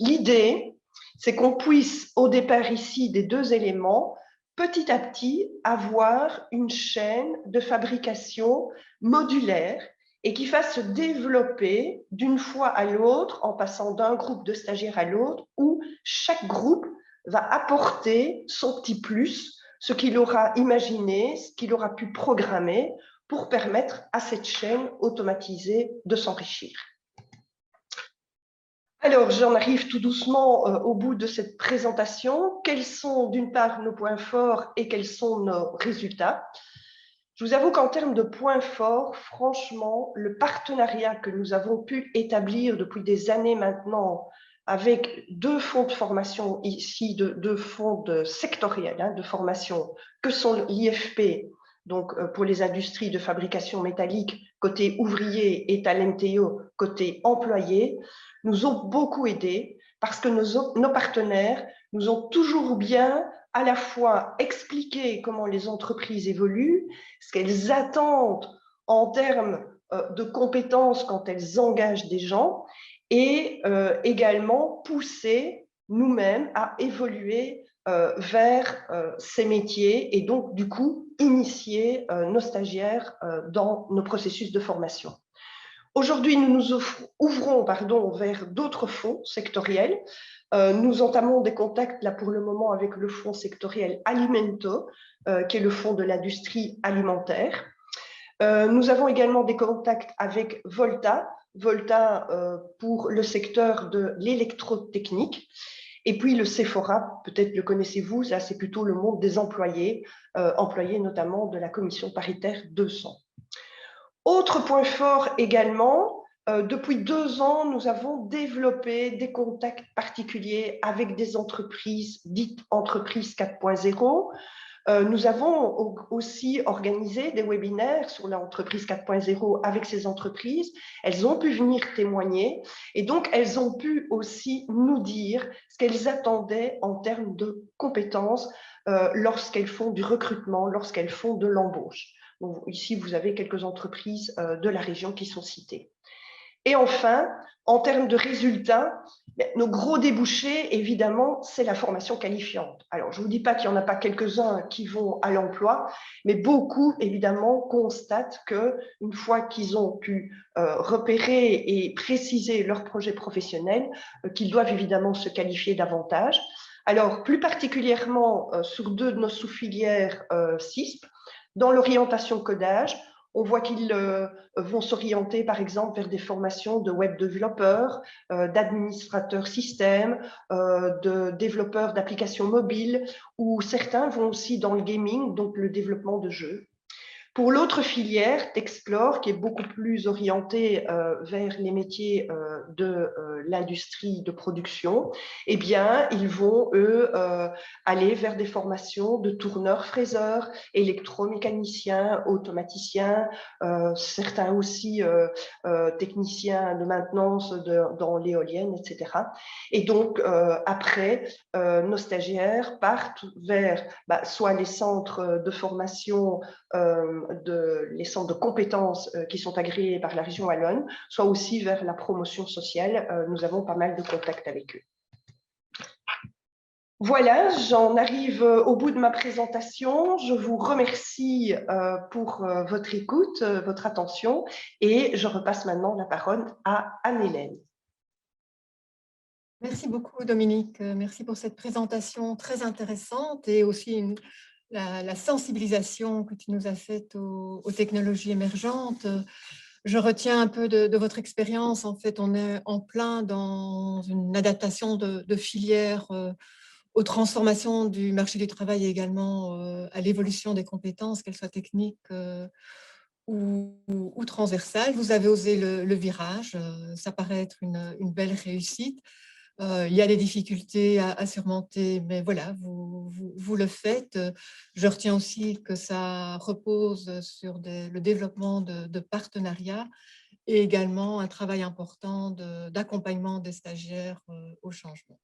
L'idée, c'est qu'on puisse, au départ ici, des 2 éléments, petit à petit, avoir une chaîne de fabrication modulaire et qui fasse se développer d'une fois à l'autre en passant d'un groupe de stagiaires à l'autre, où chaque groupe va apporter son petit plus, ce qu'il aura imaginé, ce qu'il aura pu programmer pour permettre à cette chaîne automatisée de s'enrichir. Alors, j'en arrive tout doucement au bout de cette présentation. Quels sont d'une part nos points forts et quels sont nos résultats? Je vous avoue qu'en termes de points forts, franchement, le partenariat que nous avons pu établir depuis des années maintenant avec deux fonds de formation ici, deux fonds sectoriels de formation, que sont l'IFP, donc pour les industries de fabrication métallique, côté ouvrier, et Talenteo, côté employé, nous ont beaucoup aidés parce que nos partenaires nous ont toujours bien à la fois expliqué comment les entreprises évoluent, ce qu'elles attendent en termes de compétences quand elles engagent des gens, et également pousser nous-mêmes à évoluer vers ces métiers et donc du coup initier nos stagiaires dans nos processus de formation. Aujourd'hui, nous nous ouvrons vers d'autres fonds sectoriels. Nous entamons des contacts là pour le moment avec le fonds sectoriel Alimento, qui est le fonds de l'industrie alimentaire. Nous avons également des contacts avec Volta pour le secteur de l'électrotechnique. Et puis le Sephora, peut-être le connaissez-vous, ça c'est plutôt le monde des employés, employés notamment de la commission paritaire 200. Autre point fort également, depuis 2 ans, nous avons développé des contacts particuliers avec des entreprises dites entreprises 4.0. Nous avons aussi organisé des webinaires sur l'entreprise 4.0 avec ces entreprises. Elles ont pu venir témoigner et donc elles ont pu aussi nous dire ce qu'elles attendaient en termes de compétences lorsqu'elles font du recrutement, lorsqu'elles font de l'embauche. Donc, ici, vous avez quelques entreprises de la région qui sont citées. Et enfin, en termes de résultats, nos gros débouchés, évidemment, c'est la formation qualifiante. Alors, je ne vous dis pas qu'il n'y en a pas quelques-uns qui vont à l'emploi, mais beaucoup, évidemment, constatent qu'une fois qu'ils ont pu repérer et préciser leur projet professionnel, qu'ils doivent évidemment se qualifier davantage. Alors, plus particulièrement sur 2 de nos sous-filières CISP, dans l'orientation codage, on voit qu'ils vont s'orienter, par exemple, vers des formations de web développeurs, d'administrateurs système, de développeurs d'applications mobiles, ou certains vont aussi dans le gaming, donc le développement de jeux. Pour l'autre filière, Texplore, qui est beaucoup plus orientée vers les métiers de l'industrie de production, eh bien, ils vont, eux, aller vers des formations de tourneurs, fraiseurs, électromécaniciens, automaticiens, certains aussi techniciens de maintenance dans l'éolienne, etc. Et donc, après, nos stagiaires partent vers soit les centres de formation les centres de compétences qui sont agréés par la région wallonne, soit aussi vers la promotion sociale. Nous avons pas mal de contacts avec eux. Voilà, j'en arrive au bout de ma présentation. Je vous remercie pour votre écoute, votre attention, et je repasse maintenant la parole à Anne-Hélène. Merci beaucoup, Dominique. Merci pour cette présentation très intéressante et aussi la sensibilisation que tu nous as faite aux technologies émergentes. Je retiens un peu de votre expérience. En fait, on est en plein dans une adaptation de filières aux transformations du marché du travail et également à l'évolution des compétences, qu'elles soient techniques ou transversales. Vous avez osé le virage. Ça paraît être une belle réussite. Il y a des difficultés à surmonter, mais voilà, vous le faites. Je retiens aussi que ça repose sur le développement de partenariats et également un travail important d'accompagnement des stagiaires au changement.